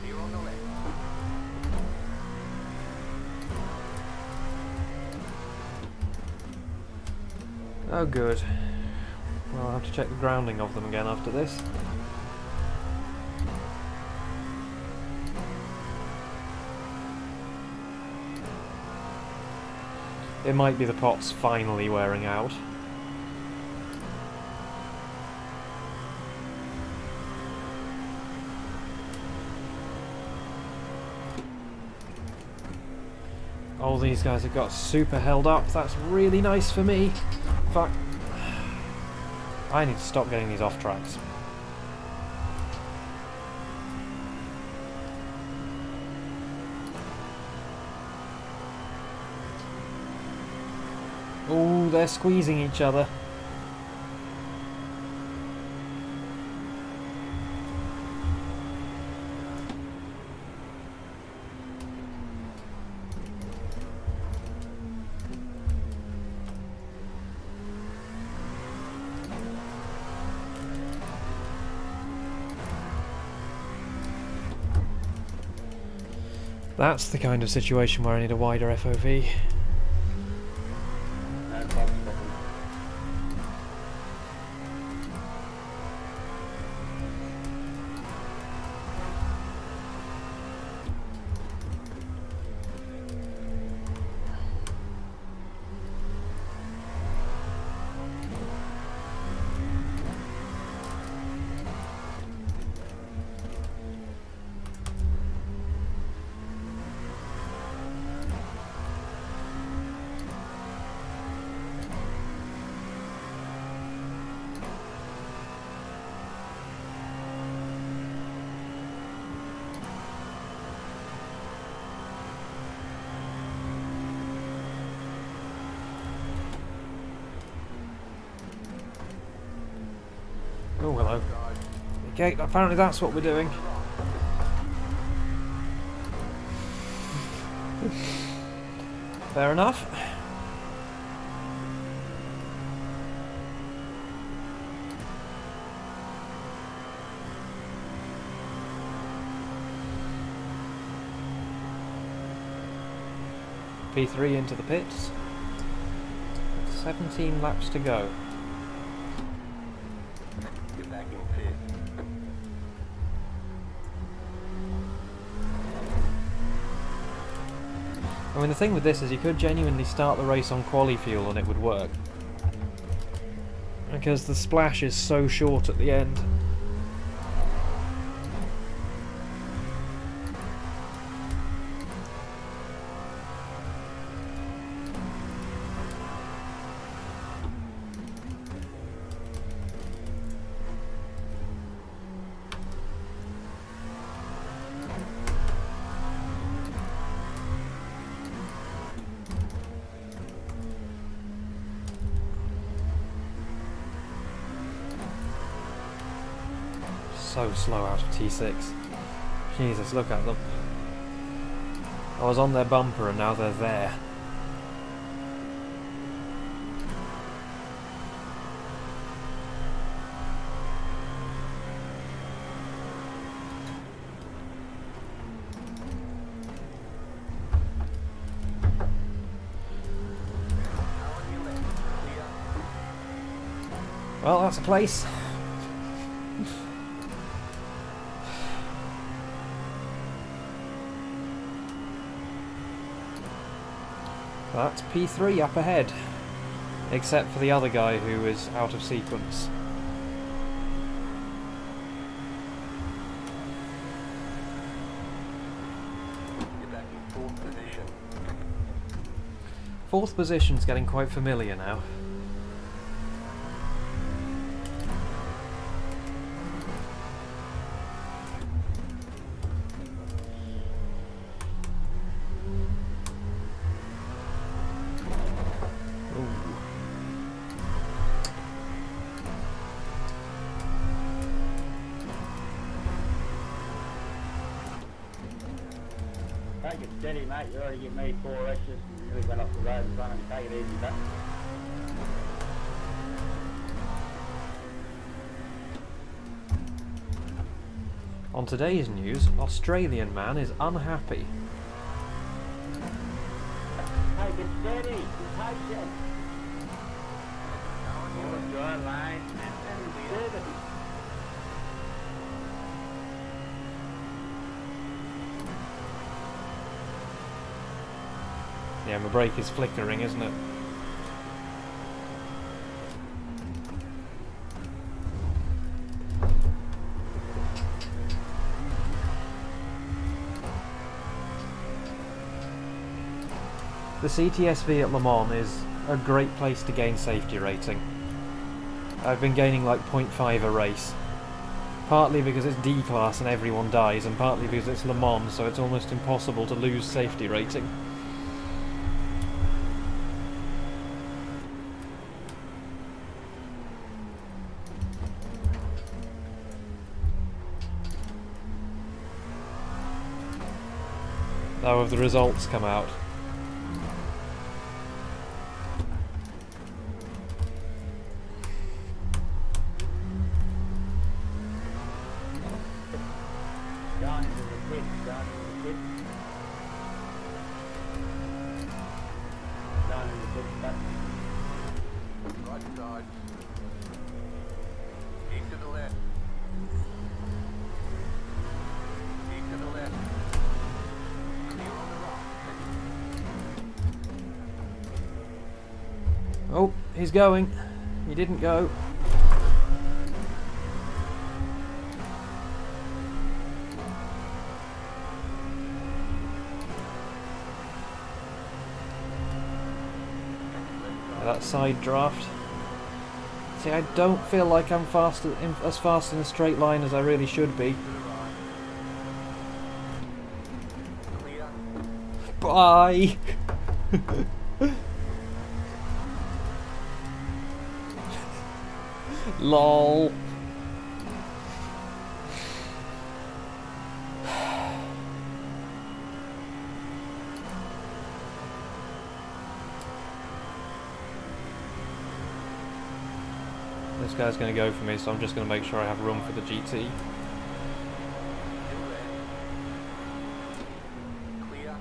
Speaker 2: Clear on the left.
Speaker 1: Oh good. Well, I'll have to check the grounding of them again after this. It might be the pot's finally wearing out. All these guys have got super held up. That's really nice for me. Fuck. I need to stop getting these off tracks. Oh, they're squeezing each other. That's the kind of situation where I need a wider FOV.
Speaker 3: No problem.
Speaker 1: Oh, hello. Okay, apparently that's what we're doing. Fair enough. P3 into the pits. 17 laps to go.
Speaker 2: Get back in pit.
Speaker 1: I mean, the thing with this is you could genuinely start the race on quali fuel and it would work. Because the splash is so short at the end. So slow out of T6. Jesus, look at them. I was on their bumper and now they're there. Well, that's a place. That's P3 up ahead, except for the other guy who is out of sequence.
Speaker 2: Get back in fourth position.
Speaker 1: Fourth position's getting quite familiar now.
Speaker 3: Take it steady, mate. You already give me 4 extras and you really went off the road in front of me. Take it easy, mate.
Speaker 1: On today's news, Australian man is unhappy.
Speaker 3: Take it steady. Be patient. your line and seven.
Speaker 1: Yeah, my brake is flickering, isn't it? The CTSV at Le Mans is a great place to gain safety rating. I've been gaining like 0.5 a race. Partly because it's D-class and everyone dies, and partly because it's Le Mans, so it's almost impossible to lose safety rating. Now have the results come out?
Speaker 3: Down into the pit, down into the pit. Down into the pit, back.
Speaker 2: Right side. Keep to the left. Keep to the left. Clear on the right.
Speaker 1: Oh, he's going. He didn't go. That side draft. See, I don't feel like I'm as fast in a straight line as I really should be.
Speaker 2: Clear.
Speaker 1: Bye! LOL. This guy's going to go for me, so I'm just going to make sure I have room for the GT.
Speaker 2: Still there. Clear.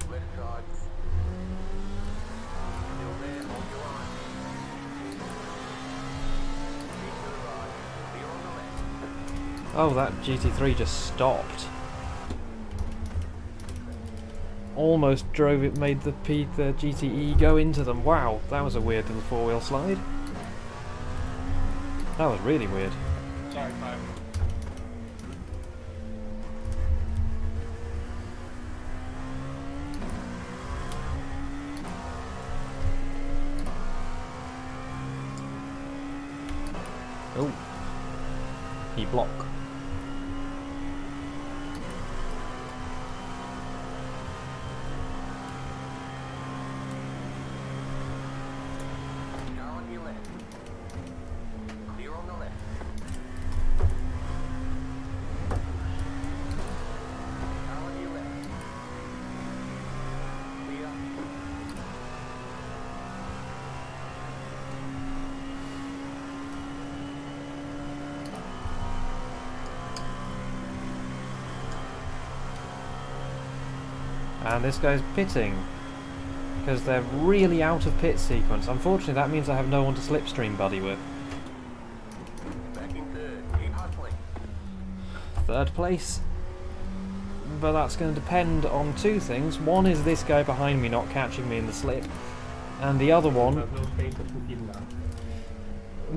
Speaker 2: Left side. Still there, hold your line. Keep to the right. Clear on the left.
Speaker 1: Oh, that GT3 just stopped. Almost drove it, made the GTE go into them. Wow, that was a weird little four-wheel slide. That was really weird.
Speaker 3: Sorry, Mo.
Speaker 1: Oh. He block.
Speaker 2: Car on your left. Clear on the left. Car on your left. Clear.
Speaker 1: And this guy's pitting. Because they're really out of pit sequence. Unfortunately, that means I have no one to slipstream buddy with.
Speaker 2: Back in third. Keep hustling.
Speaker 1: Third place. But that's going to depend on two things. One is this guy behind me not catching me in the slip. And the other one...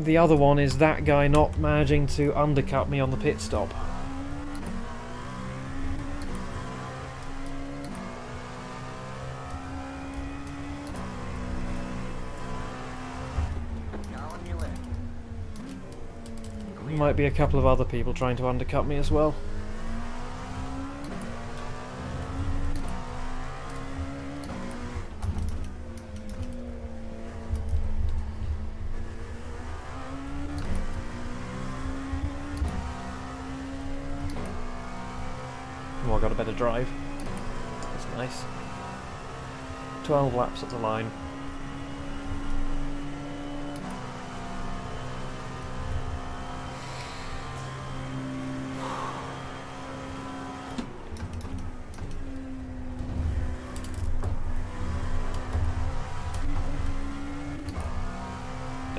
Speaker 1: The other one is that guy not managing to undercut me on the pit stop.
Speaker 2: Car on your left.
Speaker 1: Might be a couple of other people trying to undercut me as well. Oh, I got a better drive. That's nice. 12 laps at the line.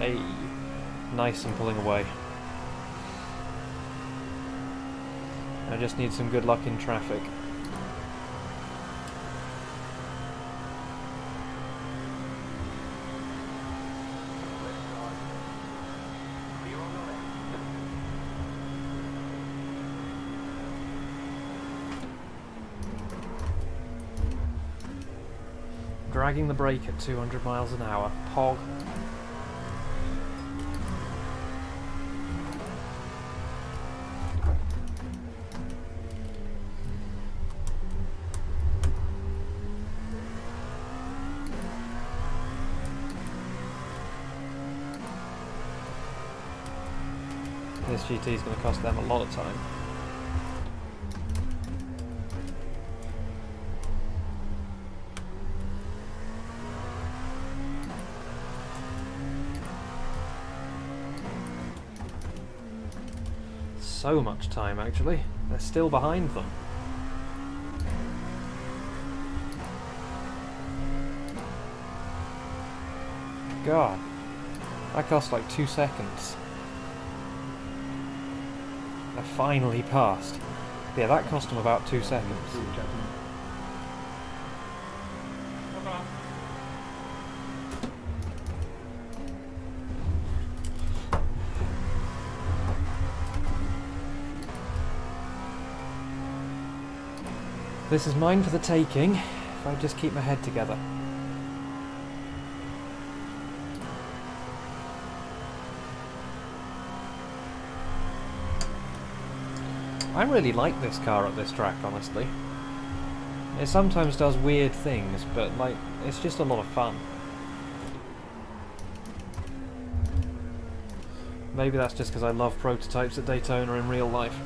Speaker 1: Hey, nice and pulling away. I just need some good luck in traffic.
Speaker 2: Clear on the left.
Speaker 1: Dragging the brake at 200 miles an hour. Pog. This GT is going to cost them a lot of time. So much time, actually. They're still behind them. God. That cost like 2 seconds. They're finally passed. Yeah, that cost them about 2 seconds. This is mine for the taking, if I just keep my head together. I really like this car at this track, honestly. It sometimes does weird things, but like, it's just a lot of fun. Maybe that's just because I love prototypes at Daytona in real life.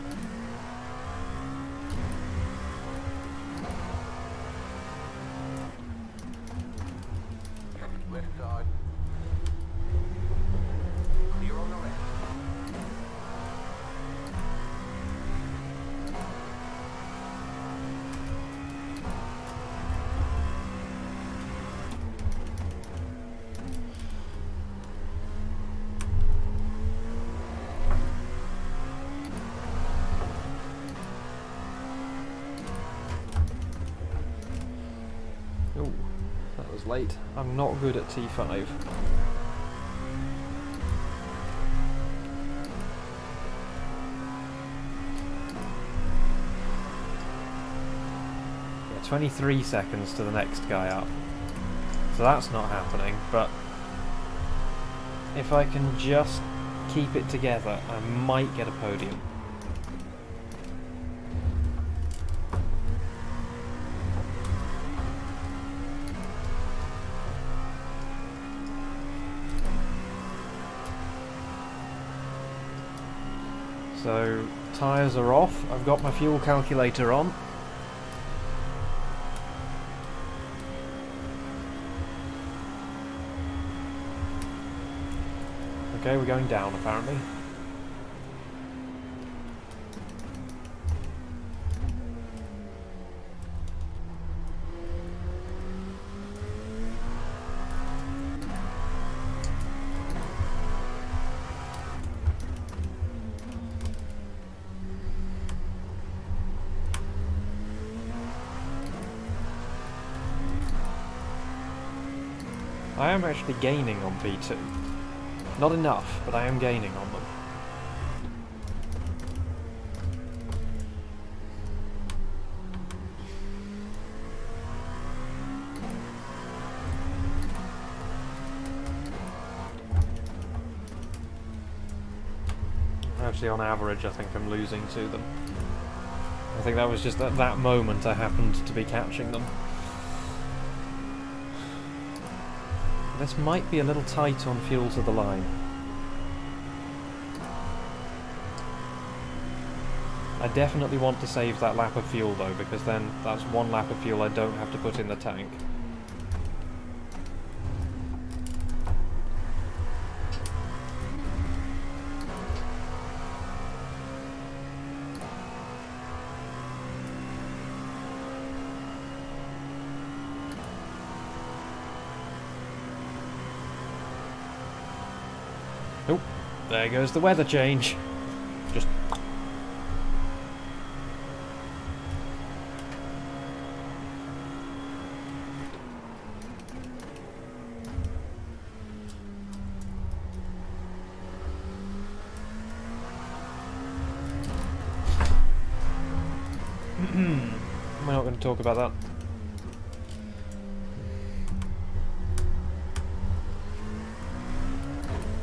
Speaker 2: Left side. Clear on the left.
Speaker 1: Ooh, that was late. I'm not good at T5. Yeah, 23 seconds to the next guy up. So that's not happening, but if I can just keep it together, I might get a podium. So, tyres are off, I've got my fuel calculator on. Okay, we're going down apparently. I am actually gaining on P2. Not enough, but I am gaining on them. Actually, on average, I think I'm losing to them. I think that was just at that moment I happened to be catching them. This might be a little tight on fuel to the line. I definitely want to save that lap of fuel though, because then that's one lap of fuel I don't have to put in the tank. There goes the weather change. Just... We're not going to talk about that.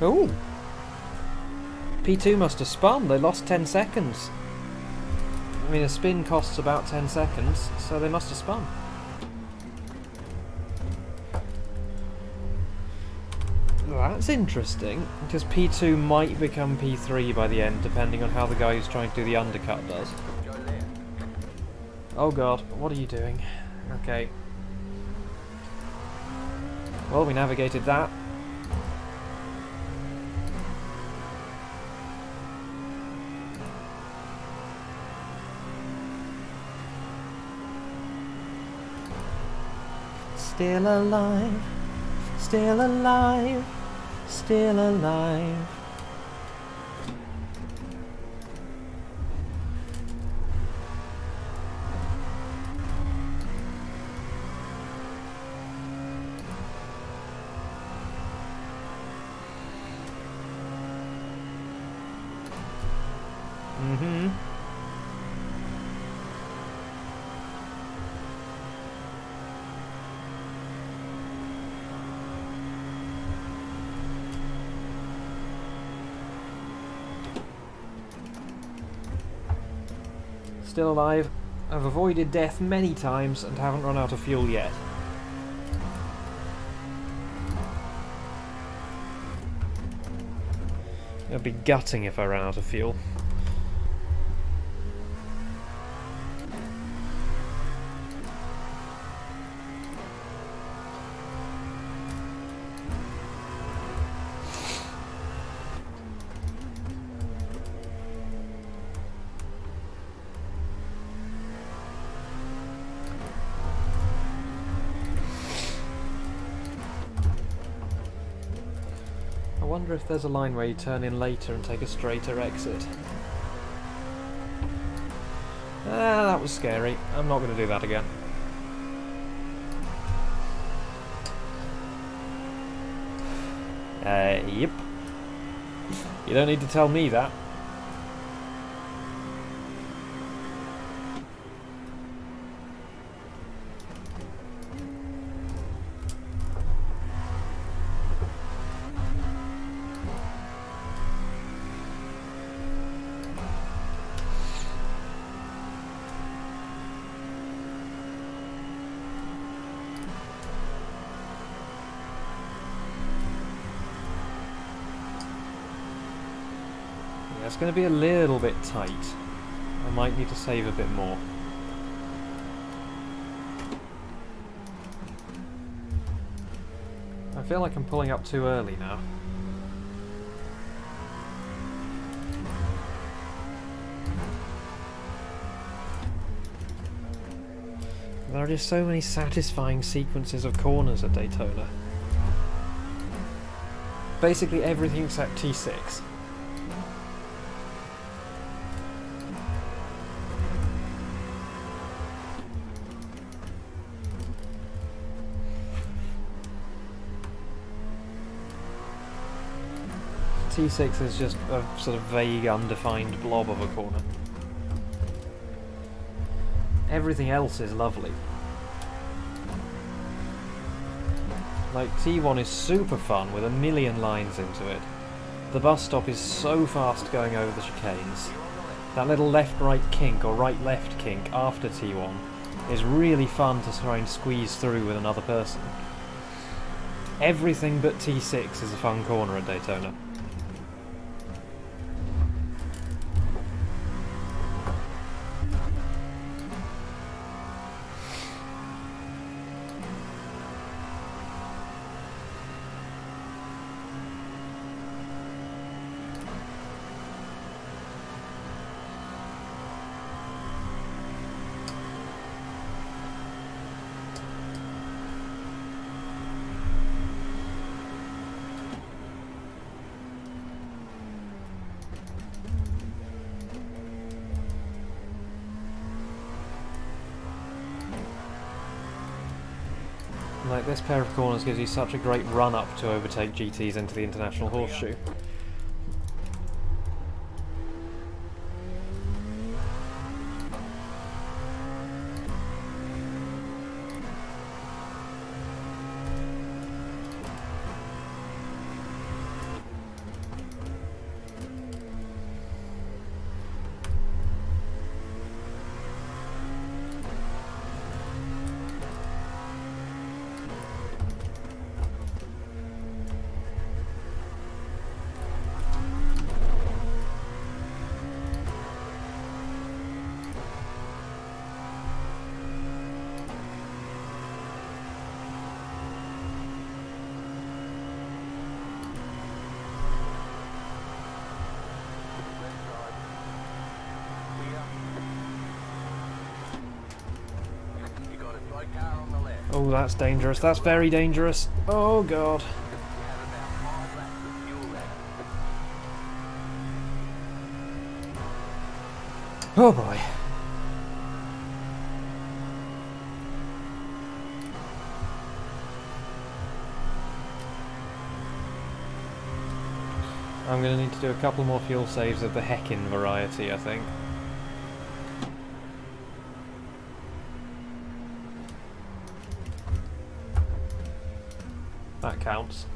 Speaker 1: Oh! P2 must have spun, they lost 10 seconds. I mean, a spin costs about 10 seconds, so they must have spun. That's interesting, because P2 might become P3 by the end, depending on how the guy who's trying to do the undercut does. Oh god, what are you doing? Okay. Well, we navigated that. Still alive, still alive, still alive. Mm-hmm. Still alive. I've avoided death many times and haven't run out of fuel yet. It'd be gutting if I ran out of fuel. I wonder if there's a line where you turn in later and take a straighter exit. Ah, that was scary. I'm not going to do that again. Yep. You don't need to tell me that. It's going to be a little bit tight. I might need to save a bit more. I feel like I'm pulling up too early now. There are just so many satisfying sequences of corners at Daytona. Basically everything except T6. T6 is just a sort of vague, undefined blob of a corner. Everything else is lovely. Like, T1 is super fun with a million lines into it. The bus stop is so fast going over the chicanes. That little left-right kink or right-left kink after T1 is really fun to try and squeeze through with another person. Everything but T6 is a fun corner at Daytona. Like, this pair of corners gives you such a great run-up to overtake GTs into the International Horseshoe. Oh, that's dangerous. That's very dangerous. Oh, God. Oh, boy. I'm going to need to do a couple more fuel saves of the Heckin variety, I think. That counts.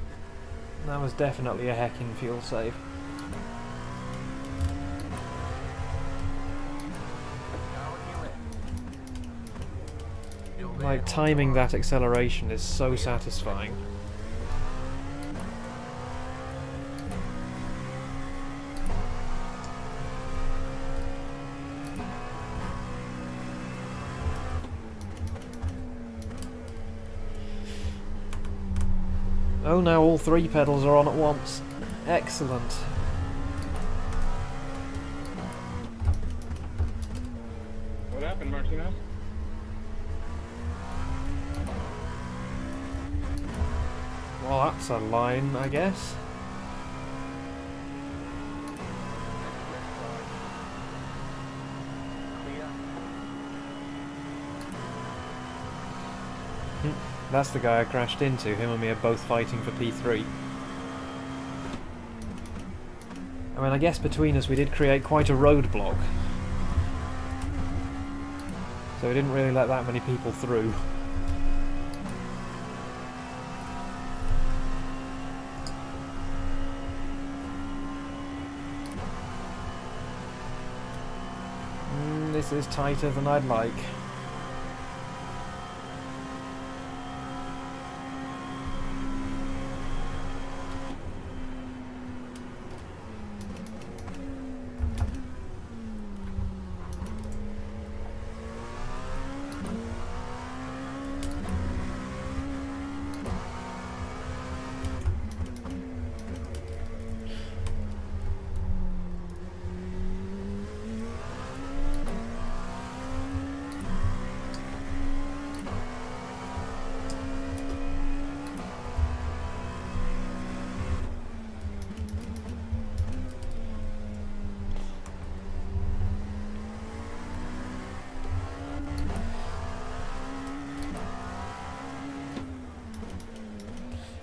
Speaker 1: That was definitely a heckin' fuel save. Like, timing that acceleration is so satisfying. Oh, now all three pedals are on at once. Excellent.
Speaker 4: What happened, Martinez?
Speaker 1: Well, that's a line, I guess. That's the guy I crashed into. Him and me are both fighting for P3. I mean, I guess between us we did create quite a roadblock. So we didn't really let that many people through. This is tighter than I'd like.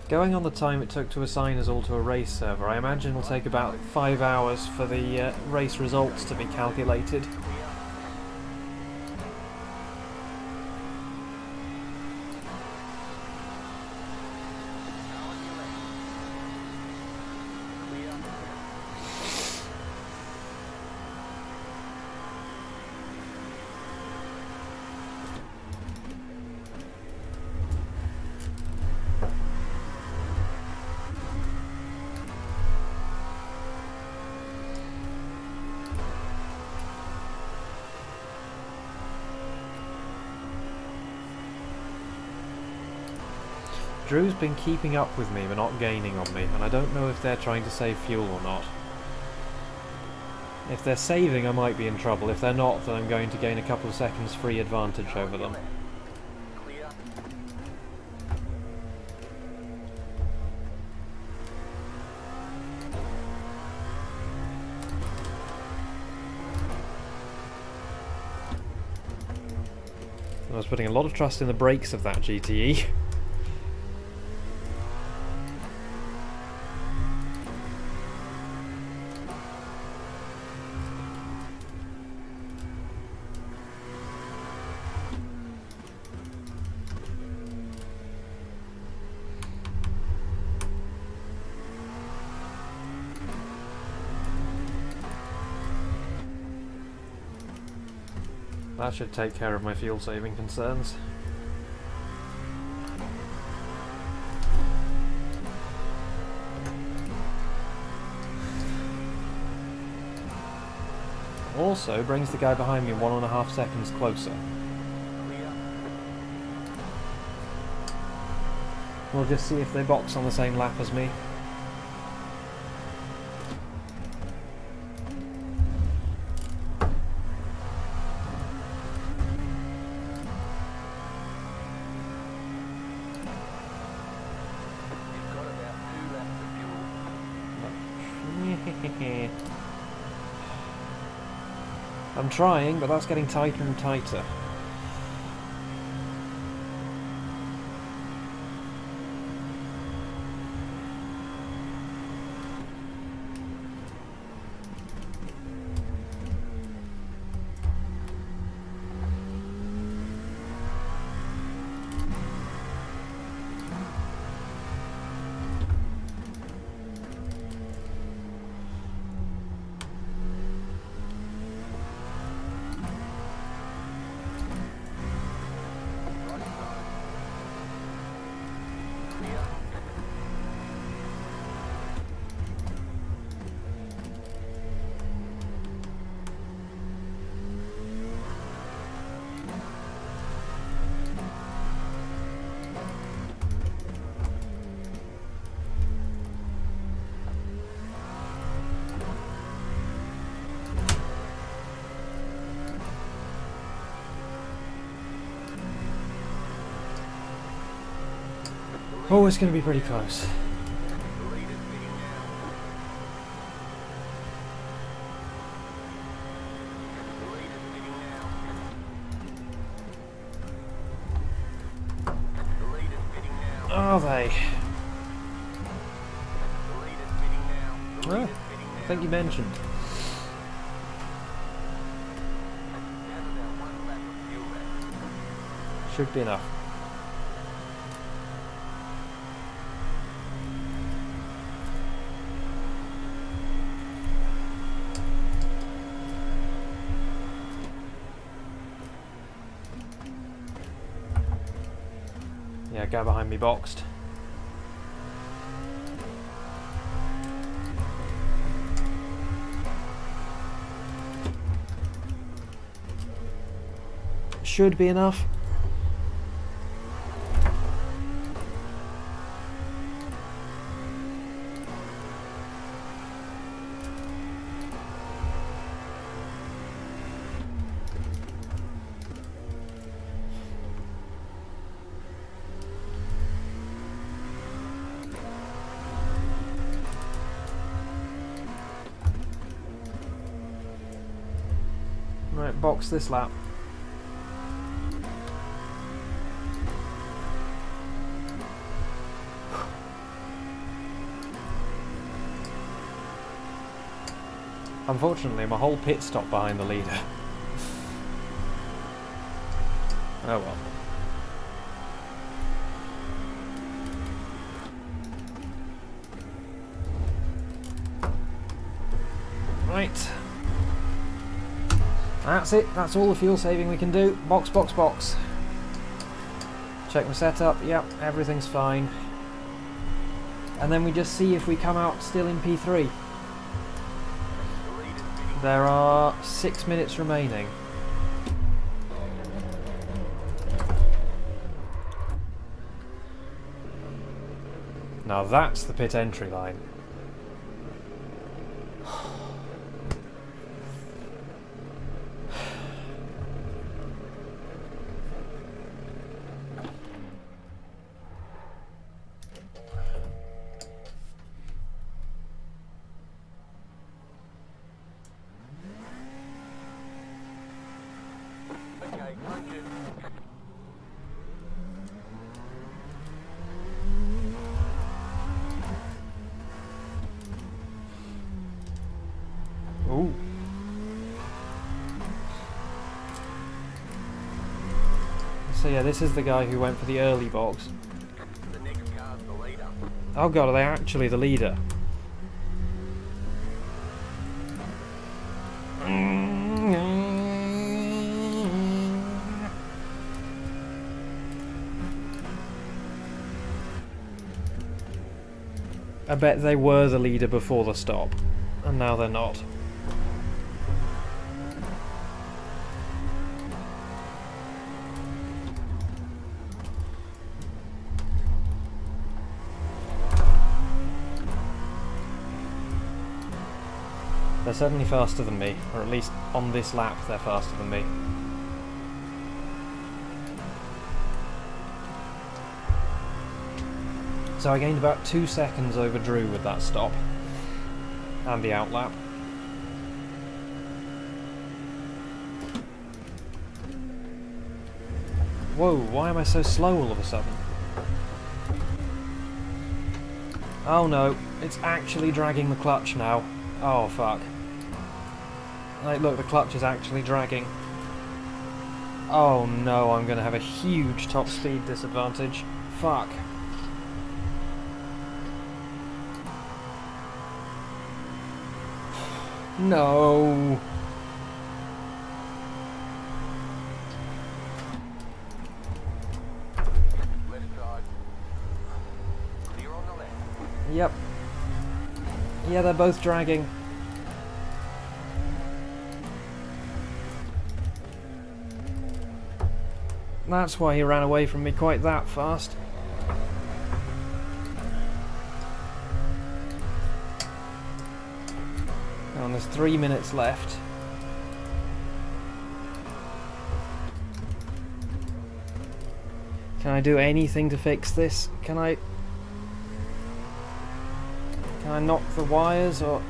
Speaker 1: Going on the time it took to assign us all to a race server, I imagine it'll take about 5 hours for the race results to be calculated. Drew's been keeping up with me but not gaining on me, and I don't know if they're trying to save fuel or not. If they're saving, I might be in trouble. If they're not, then I'm going to gain a couple of seconds free advantage over them. I was putting a lot of trust in the brakes of that GTE. That should take care of my fuel saving concerns. Also brings the guy behind me 1.5 seconds closer.
Speaker 2: Clear.
Speaker 1: We'll just see if they box on the same lap as me.
Speaker 2: You've got about 2 laps of fuel.
Speaker 1: I'm trying, but that's getting tighter and tighter.
Speaker 2: Right side. Clear.
Speaker 1: Oh, it's going to be pretty close.
Speaker 2: The leader's pitting now. The leader's pitting now. The leader's pitting now.
Speaker 1: Are they?
Speaker 2: The leader's pitting now. The
Speaker 1: Oh,
Speaker 2: leader's pitting now.
Speaker 1: I think you mentioned.
Speaker 2: Have about 1 lap of fuel left.
Speaker 1: Should be enough. Yeah, guy behind me boxed. Should be enough. Right, box this lap. Unfortunately, my whole pit stopped behind the leader. Oh well. Right. That's it. That's all the fuel saving we can do. Box, box, box. Check my setup. Yep, everything's fine. And then we just see if we come out still in P3.
Speaker 2: The leader's pitting.
Speaker 1: There are 6 minutes remaining. Now that's the pit entry line.
Speaker 2: Okay, on you.
Speaker 1: Ooh. So yeah, this is the guy who went for the early box.
Speaker 2: The next car's the leader.
Speaker 1: Oh god, are they actually the leader? I bet they were the leader before the stop, and now they're not. They're certainly faster than me, or at least on this lap they're faster than me. So I gained about 2 seconds over Drew with that stop and the outlap. Whoa, why am I so slow all of a sudden? Oh no, it's actually dragging the clutch now. Oh fuck. Like, look, the clutch is actually dragging. Oh no, I'm gonna have a huge top speed disadvantage. Fuck. No.
Speaker 2: Left side. Clear on the left.
Speaker 1: Yep. Yeah, they're both dragging. That's why he ran away from me quite that fast. And there's 3 minutes left. Can I do anything to fix this? Can I knock the wires, or...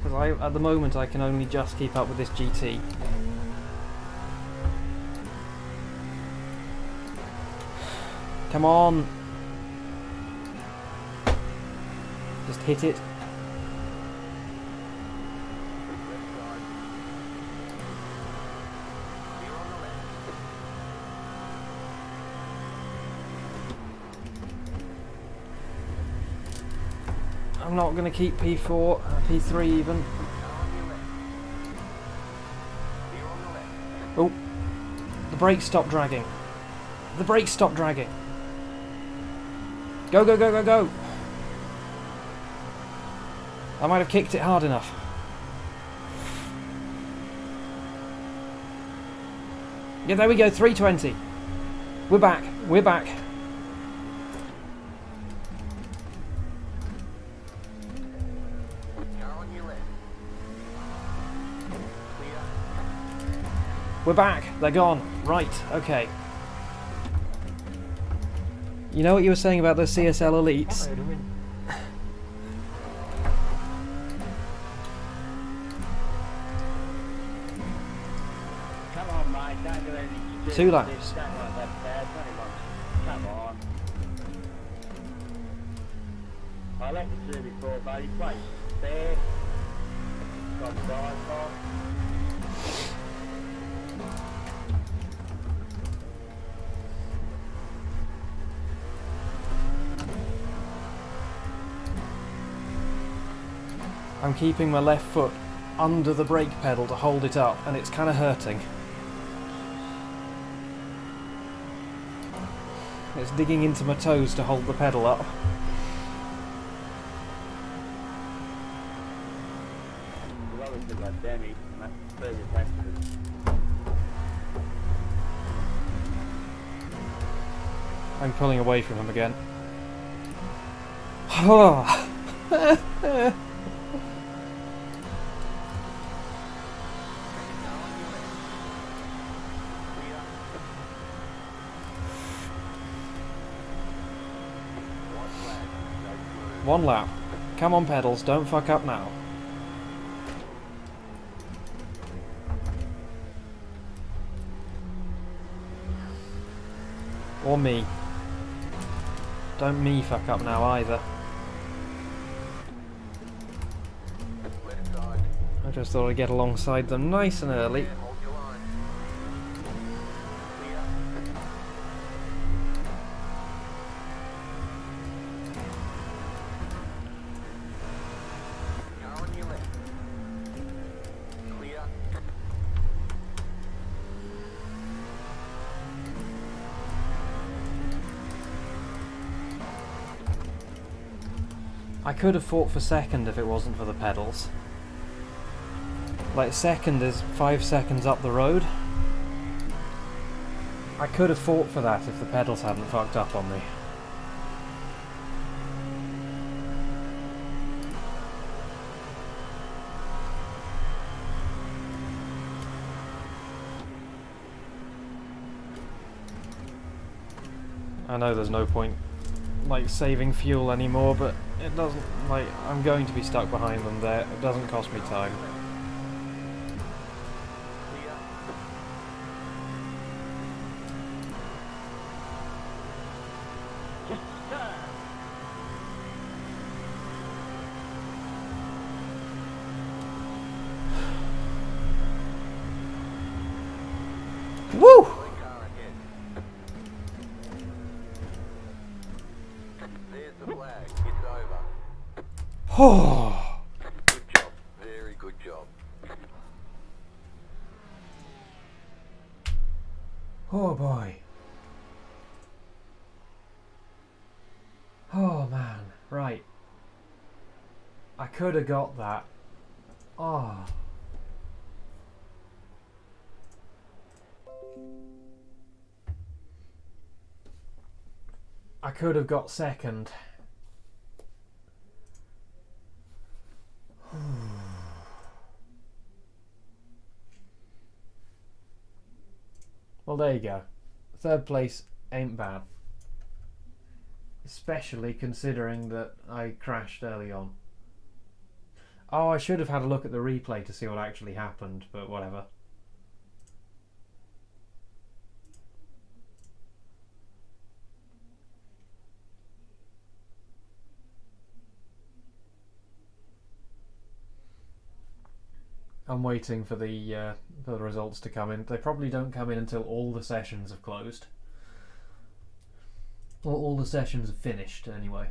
Speaker 1: Because at the moment I can only just keep up with this GT. Come on! Just hit it.
Speaker 2: Left side. Clear on the left.
Speaker 1: I'm not going to keep P4, P3 even.
Speaker 2: Now on your left. Clear on the left.
Speaker 1: Oh, the brakes stopped dragging. The brakes stopped dragging. Go, go, go, go, go! I might have kicked it hard enough. Yeah, there we go, 320. We're back, we're back.
Speaker 2: Now on your left. Clear.
Speaker 1: We're back, they're gone. Right, okay. You know what you were saying about the CSL Elites?
Speaker 3: Come on, mate, don't do anything stupid.
Speaker 1: 2 laps.
Speaker 3: Don't like that bad, 21. Come on. I like the two before, buddy. Play fair. Got the dive off.
Speaker 1: I'm keeping my left foot under the brake pedal to hold it up, and it's kind of hurting. It's digging into my toes to hold the pedal up.
Speaker 3: There's obviously like damage, and that's further practice.
Speaker 1: I'm pulling away from him again. One lap. Come on, pedals, don't fuck up now. Or me. Don't me fuck up now either.
Speaker 2: Left side.
Speaker 1: I just thought I'd get alongside them nice and early.
Speaker 2: Yeah, hold your line. Clear. Now on your left. Clear.
Speaker 1: I could have fought for second if it wasn't for the pedals. Like, second is 5 seconds up the road. I could have fought for that if the pedals hadn't fucked up on me. I know there's no point, like, saving fuel anymore, but it doesn't, like, I'm going to be stuck behind them there. It doesn't cost me time.
Speaker 2: Clear.
Speaker 1: Woo!
Speaker 2: Quick car ahead. There's the flag. It's over.
Speaker 1: Oh,
Speaker 2: Good job. Very good job.
Speaker 1: oh boy. Oh man, right. I could have got that. Oh. I could have got second. Well, there you go. Third place ain't bad. Especially considering that I crashed early on. Oh, I should have had a look at the replay to see what actually happened, but whatever. I'm waiting for the results to come in. They probably don't come in until all the sessions have closed. Or all the sessions have finished, anyway.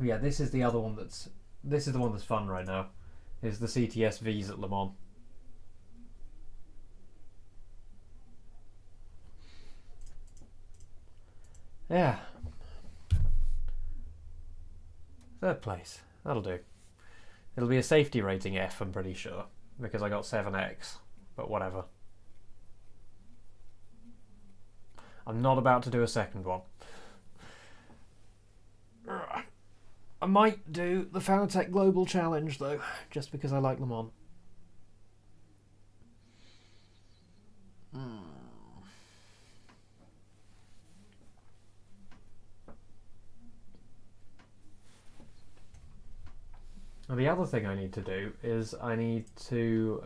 Speaker 1: Yeah, this is the other one that's... This is the one that's fun right now. Is the CTS-Vs at Le Mans. Yeah. Third place. That'll do. It'll be a safety rating F, I'm pretty sure. Because I got 7X. But whatever. I'm not about to do a second one. I might do the Fanatec Global Challenge, though. Just because I like Le Mans. And the other thing I need to do is I need to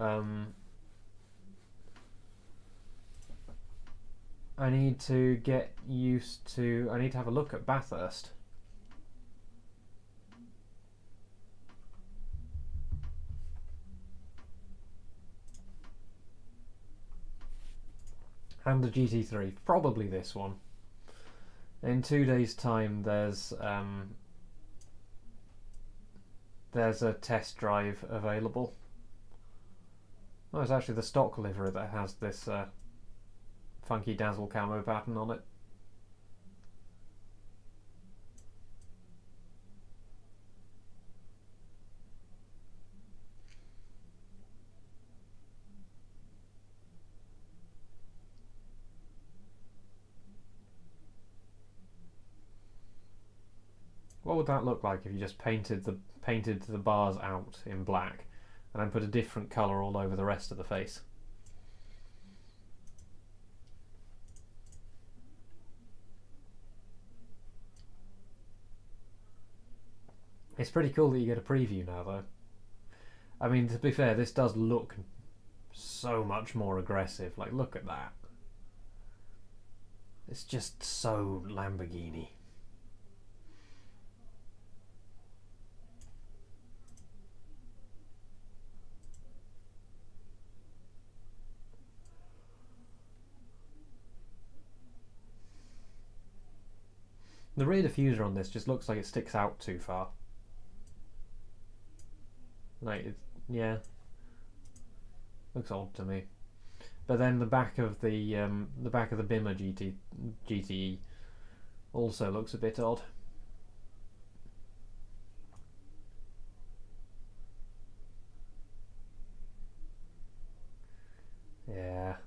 Speaker 1: get used to... I need to have a look at Bathurst. And the GT3. Probably this one. In 2 days' time there's a test drive available. Oh, it's actually the stock livery that has this funky dazzle camo pattern on it. What would that look like if you just painted the bars out in black and then put a different colour all over the rest of the face? It's pretty cool that you get a preview now, though. I mean, to be fair, this does look so much more aggressive. Like, look at that. It's just so Lamborghini. The rear diffuser on this just looks like it sticks out too far. Like, yeah. Looks odd to me. But then the back of the Bimmer GTE also looks a bit odd. Yeah.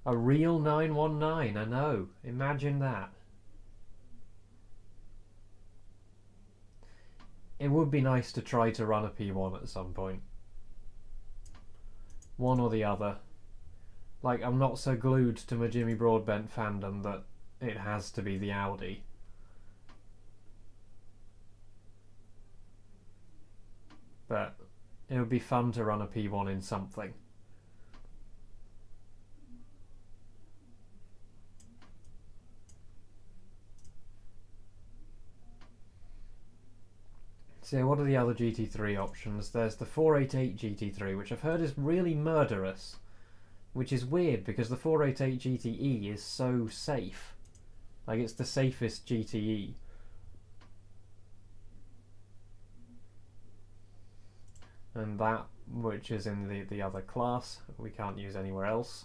Speaker 1: A real 919, I know. Imagine that. It would be nice to try to run a P1 at some point. One or the other. Like, I'm not so glued to my Jimmy Broadbent fandom that it has to be the Audi. But it would be fun to run a P1 in something. So what are the other GT3 options? There's the 488 GT3, which I've heard is really murderous. Which is weird, because the 488 GTE is so safe. Like, it's the safest GTE. And that, which is in the other class, we can't use anywhere else.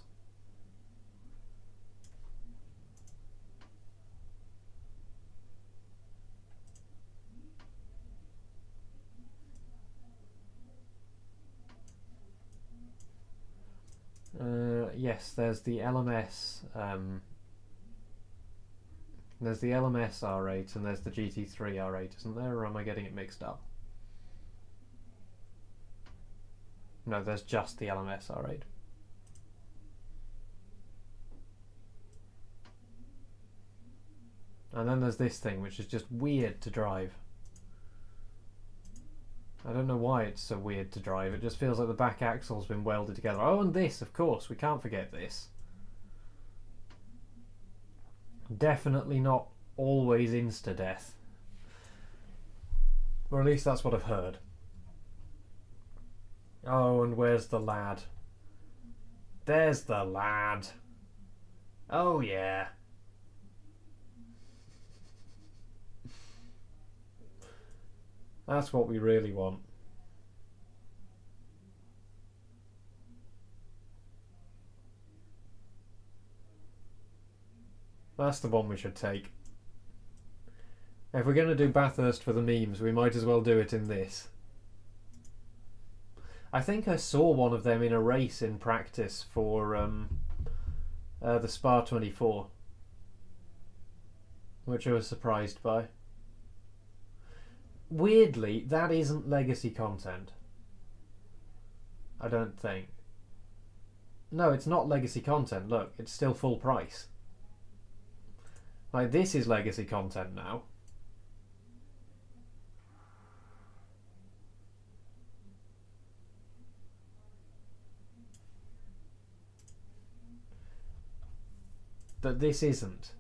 Speaker 1: Yes, there's the LMS. There's the LMS R8 and there's the GT3 R8, isn't there? Or am I getting it mixed up? No, there's just the LMS R8. And then there's this thing, which is just weird to drive. I don't know why it's so weird to drive. It just feels like the back axle's been welded together. Oh, and this, of course. We can't forget this. Definitely not always insta-death. Or at least that's what I've heard. Oh, and where's the lad? There's the lad. Oh, yeah. That's what we really want. That's the one we should take. If we're going to do Bathurst for the memes, we might as well do it in this. I think I saw one of them in a race in practice for the Spa 24, which I was surprised by. Weirdly, that isn't legacy content. I don't think. No, it's not legacy content. Look, it's still full price. Like, this is legacy content now. But this isn't.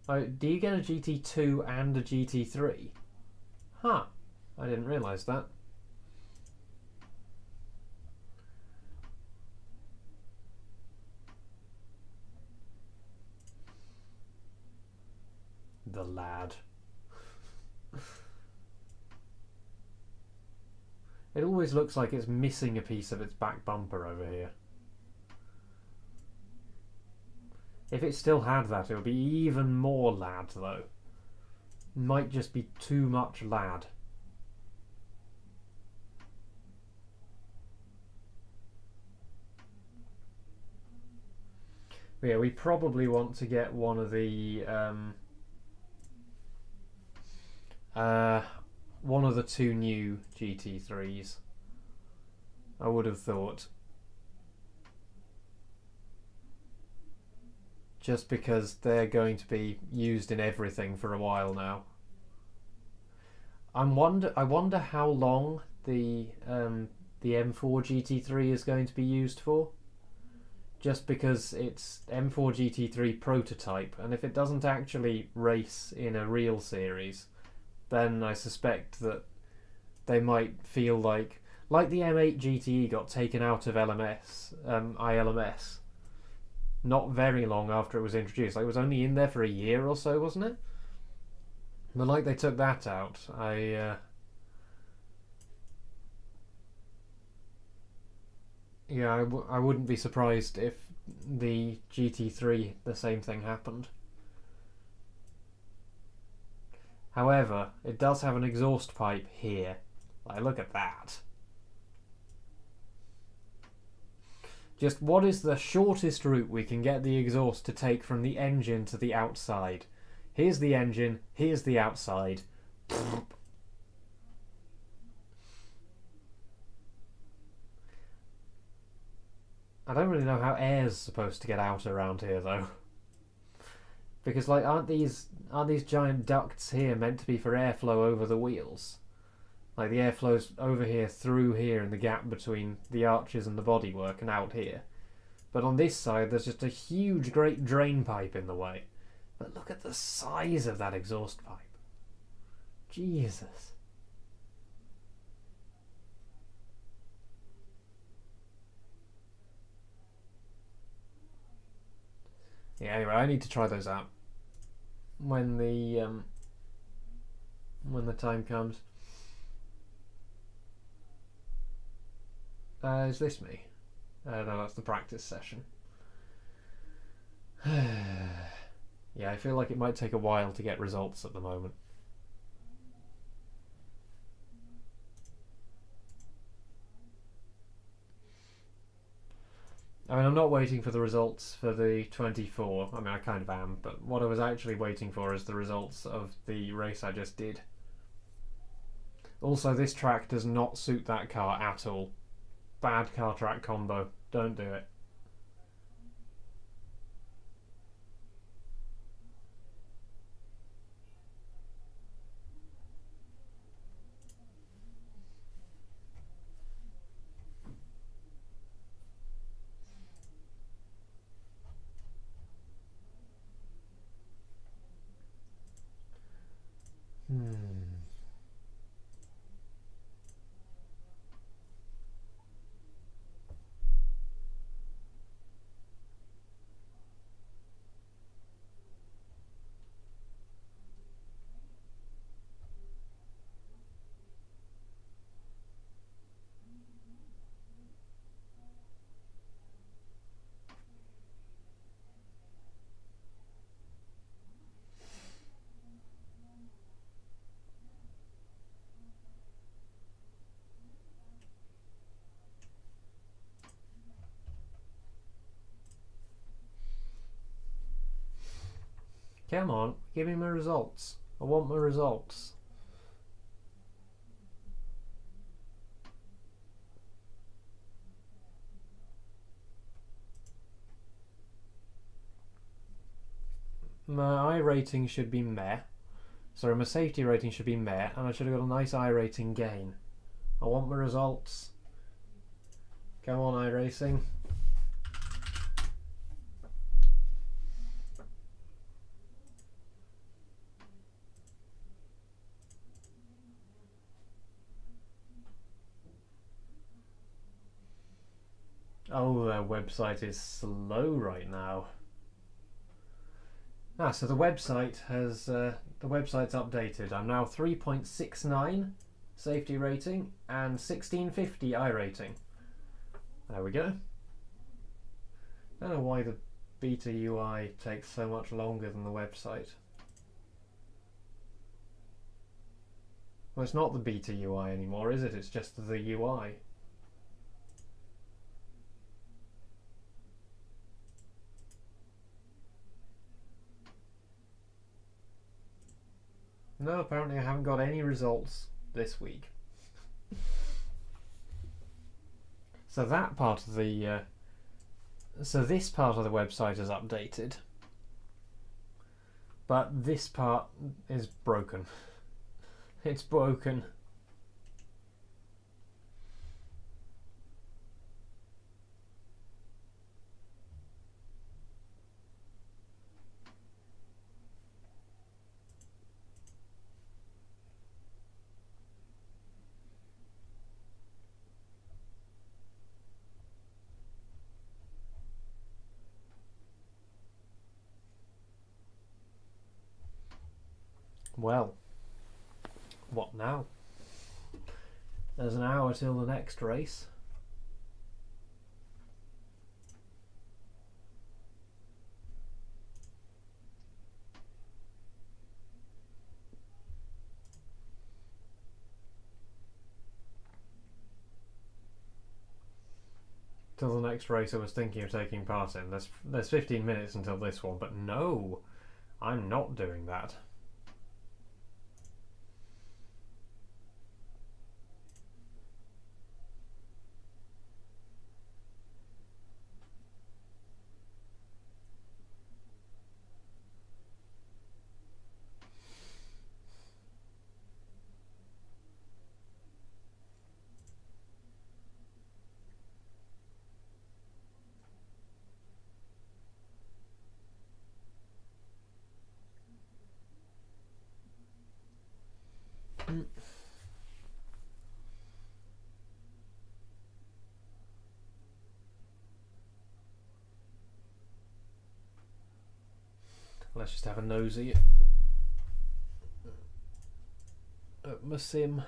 Speaker 1: Oh, do you get a GT2 and a GT3? Huh. I didn't realise that. The lad. It always looks like it's missing a piece of its back bumper over here. If it still had that, it would be even more lad, though. Might just be too much lad. But yeah, we probably want to get one of the two new GT3s. I would have thought. Just because they're going to be used in everything for a while now. I wonder how long the M4 GT3 is going to be used for. Just because it's M4 GT3 prototype, and if it doesn't actually race in a real series, then I suspect that they might feel like the M8 GTE got taken out of ILMS. not very long after it was introduced. Like, it was only in there for a year or so, wasn't it? But like they took that out, I wouldn't be surprised if the GT3 the same thing happened. However, it does have an exhaust pipe here. Like, look at that. Just what is the shortest route we can get the exhaust to take from the engine to the outside? Here's the engine, here's the outside. I don't really know how air's supposed to get out around here though. Because like aren't these giant ducts here meant to be for airflow over the wheels? Like the airflow's over here, through here, in the gap between the arches and the bodywork, and out here. But on this side, there's just a huge, great drain pipe in the way. But look at the size of that exhaust pipe. Jesus. Yeah, anyway, I need to try those out when the time comes. Is this me? No, that's the practice session. Yeah, I feel like it might take a while to get results at the moment. I mean, I'm not waiting for the results for the 24. I mean, I kind of am, but what I was actually waiting for is the results of the race I just did. Also, this track does not suit that car at all. Bad car track combo. Don't do it. Come on, give me my results. I want my results. My I rating should be meh. Sorry, my safety rating should be meh, and I should have got a nice I rating gain. I want my results. Come on, iRacing. Oh, their website is slow right now. So the website has the website's updated. I'm now 3.69 safety rating and 1650 I rating. There we go. I don't know why the beta UI takes so much longer than the website. Well, it's not the beta UI anymore, is it? It's just the UI. No, apparently I haven't got any results this week. So that part of the so this part of the website is updated, but this part is broken. It's broken. Well, what now? There's an hour till the next race. Till the next race I was thinking of taking part in. There's 15 minutes until this one, but no, I'm not doing that. Let's just have a nosy at my sim.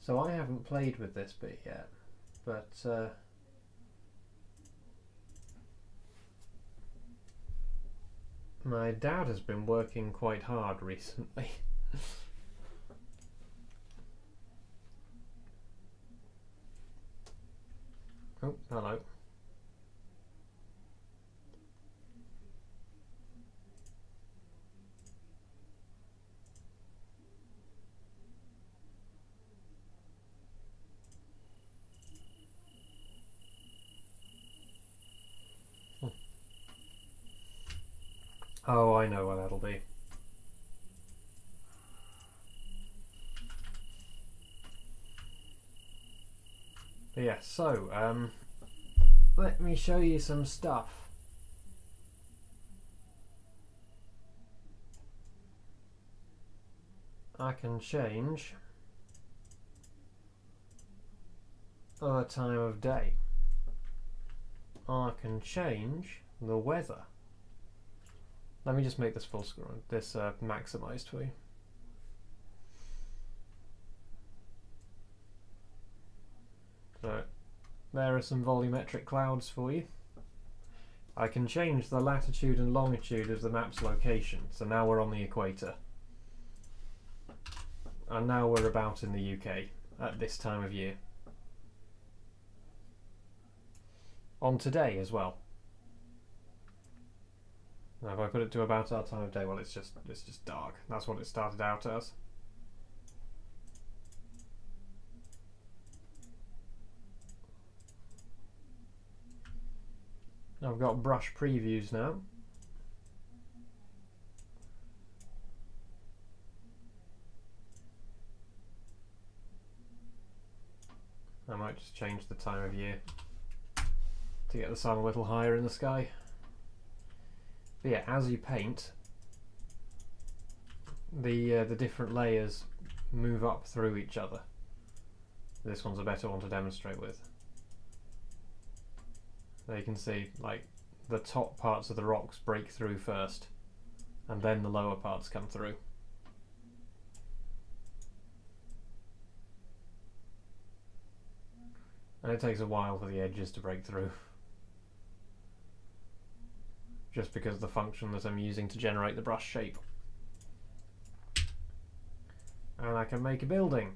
Speaker 1: So I haven't played with this bit yet, but my dad has been working quite hard recently. Oh, hello. Oh, I know what that'll be. But yeah, so, let me show you some stuff. I can change the time of day. I can change the weather. Let me just make this full screen, this maximized for you. So, there are some volumetric clouds for you. I can change the latitude and longitude of the map's location. So now we're on the equator. And now we're about in the UK at this time of year. On today as well. Now if I put it to about our time of day, well it's just dark. That's what it started out as. I've got brush previews now. I might just change the time of year to get the sun a little higher in the sky. But yeah, as you paint, the different layers move up through each other. This one's a better one to demonstrate with. There you can see, like, the top parts of the rocks break through first, and then the lower parts come through. And it takes a while for the edges to break through. Just because of the function that I'm using to generate the brush shape. And I can make a building.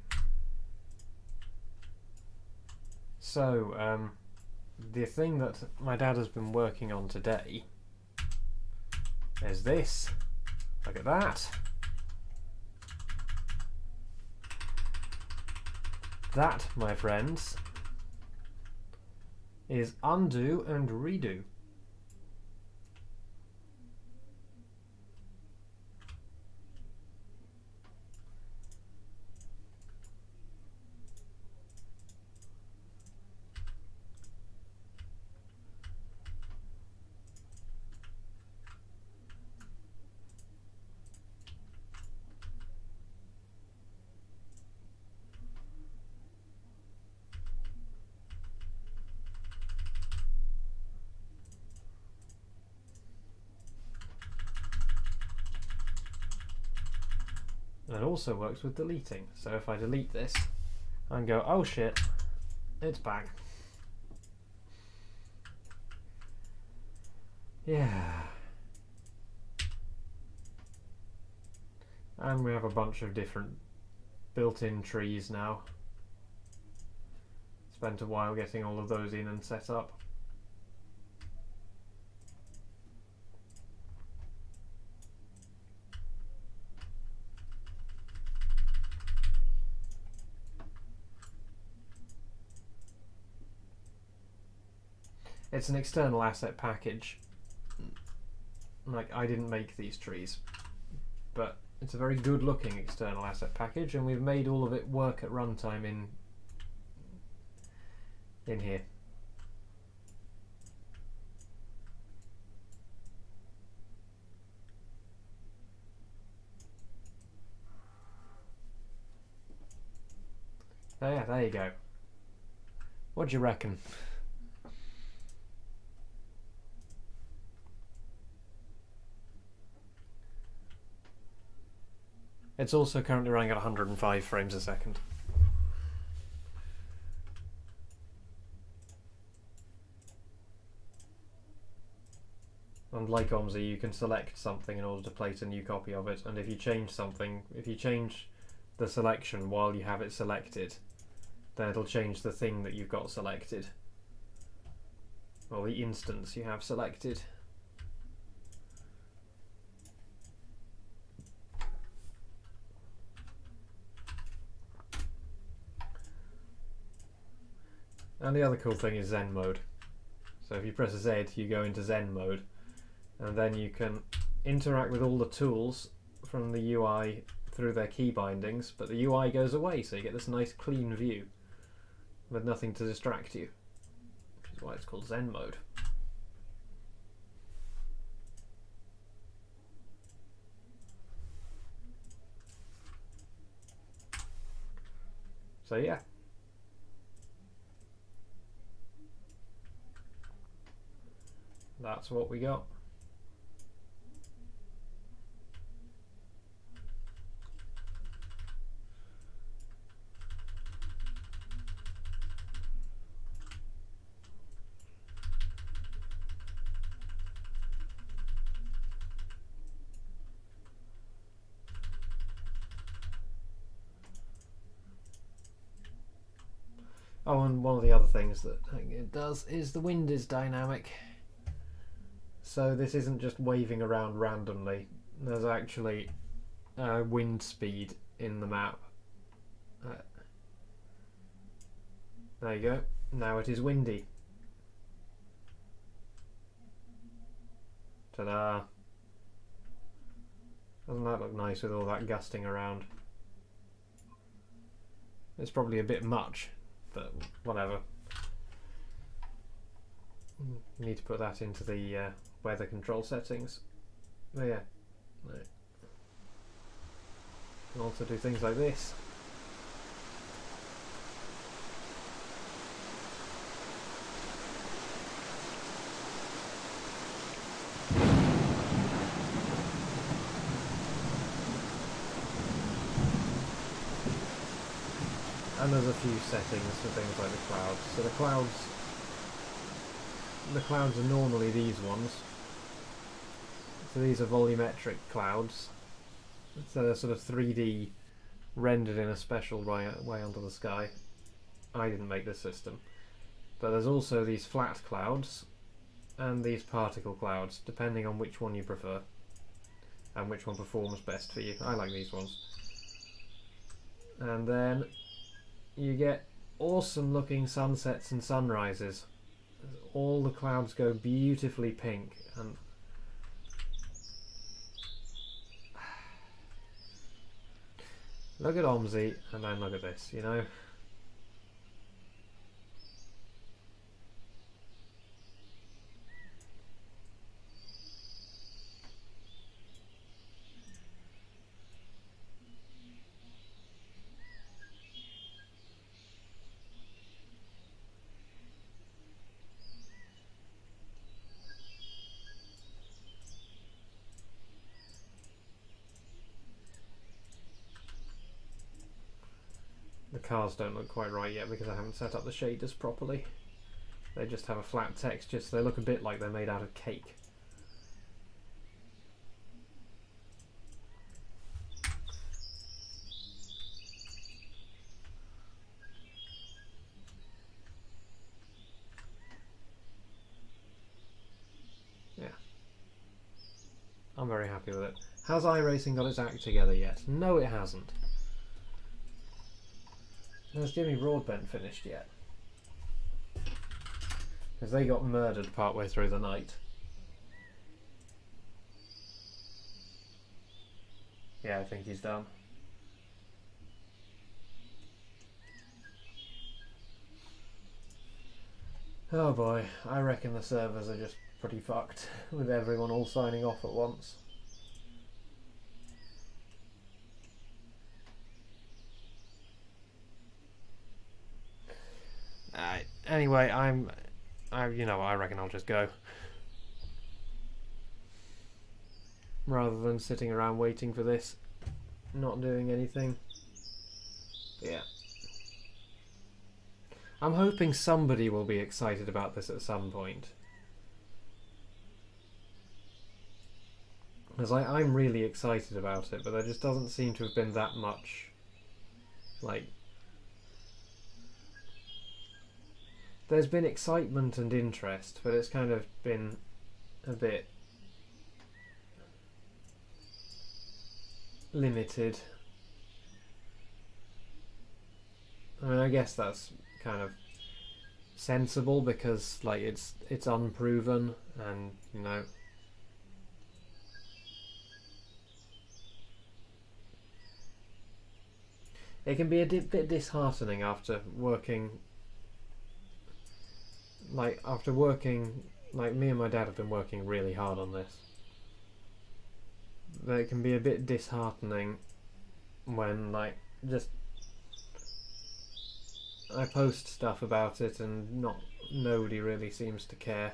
Speaker 1: So, the thing that my dad has been working on today is this. Look at that. That, my friends, is undo and redo. And it also works with deleting. So if I delete this, I can go, oh shit, it's back. Yeah. And we have a bunch of different built-in trees now. Spent a while getting all of those in and set up. It's an external asset package. Like, I didn't make these trees, but it's a very good looking external asset package, and we've made all of it work at runtime in here. Oh yeah, there you go. What do you reckon? It's also currently running at 105 frames a second. And like OMSI, you can select something in order to place a new copy of it, and if you change something, if you change the selection while you have it selected, then it'll change the thing that you've got selected, or the instance you have selected. And the other cool thing is Zen mode. So if you press Z, you go into Zen mode, and then you can interact with all the tools from the UI through their key bindings, but the UI goes away, so you get this nice clean view with nothing to distract you, which is why it's called Zen mode. So yeah. That's what we got. Oh, and one of the other things that it does is the wind is dynamic. So this isn't just waving around randomly. There's actually wind speed in the map. There you go. Now it is windy. Ta-da! Doesn't that look nice with all that gusting around? It's probably a bit much, but whatever. Need to put that into the weather control settings. Oh yeah. Right. Can also do things like this. And there's a few settings for things like the clouds. So the clouds are normally these ones. So these are volumetric clouds. So they're sort of 3D rendered in a special way onto the sky. I didn't make this system. But there's also these flat clouds and these particle clouds, depending on which one you prefer and which one performs best for you. I like these ones. And then you get awesome looking sunsets and sunrises. All the clouds go beautifully pink, and look at OMSI and then look at this, you know? cars don't look quite right yet because I haven't set up the shaders properly. They just have a flat texture, so they look a bit like they're made out of cake. Yeah. I'm very happy with it. Has iRacing got its act together yet? No, it hasn't. Has Jimmy Broadbent finished yet? Because they got murdered partway through the night. Yeah, I think he's done. Oh boy, I reckon the servers are just pretty fucked with everyone all signing off at once. Anyway, I reckon I'll just go. Rather than sitting around waiting for this, not doing anything. Yeah. I'm hoping somebody will be excited about this at some point. Because I'm really excited about it, but there just doesn't seem to have been that much, like... There's been excitement and interest, but it's kind of been a bit limited. I mean, I guess that's kind of sensible because, like, it's unproven, and you know, it can be a bit disheartening after working. Like me and my dad have been working really hard on this. But it can be a bit disheartening when, like, just I post stuff about it and nobody really seems to care.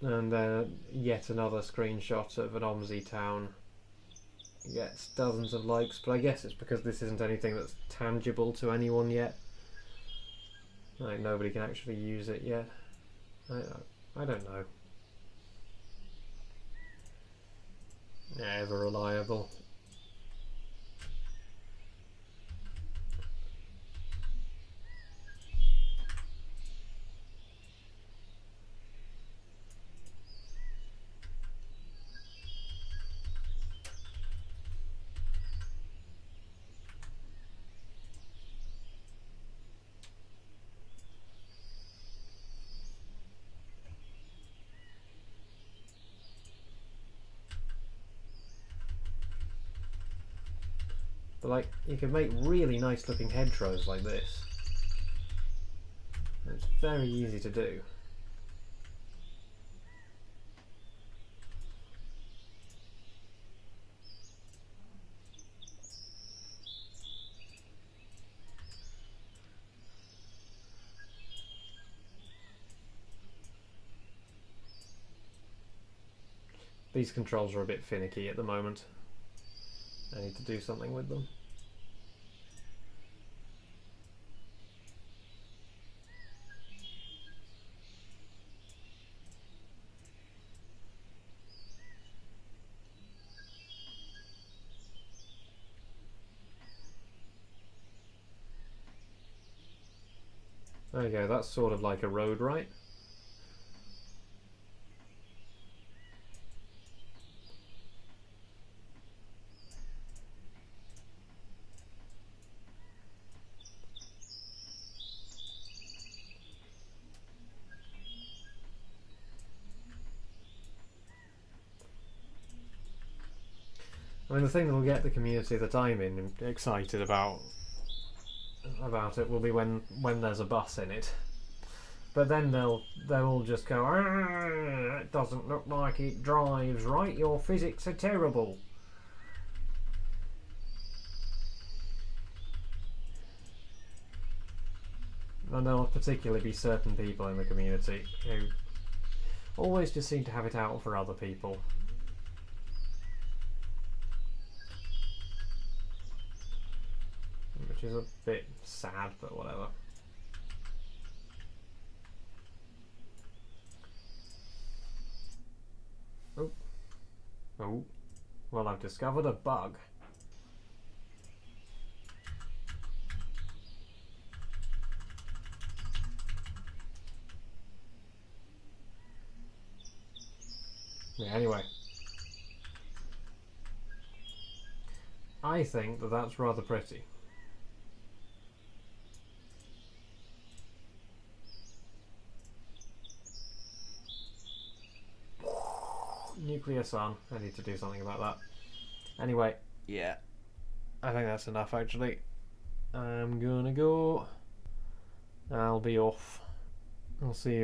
Speaker 1: And yet another screenshot of an OMSI town gets dozens of likes, but I guess it's because this isn't anything that's tangible to anyone yet. Like, nobody can actually use it yet. I don't know. Yeah, ever reliable. But, like, you can make really nice looking hedgerows like this. And it's very easy to do. These controls are a bit finicky at the moment. I need to do something with them. There we go, that's sort of like a road, right? I mean, the thing that will get the community that I'm in excited about it will be when there's a bus in it. But then they'll all just go, "Ah, it doesn't look like it drives right, your physics are terrible." And there'll particularly be certain people in the community who always just seem to have it out for other people. which is a bit sad, but whatever. Oh. Oh. Well, I've discovered a bug. Yeah, anyway. I think that that's rather pretty. Nuclear sun. I need to do something about that. Anyway, yeah. I think that's enough actually. I'm gonna go. I'll be off. I'll see you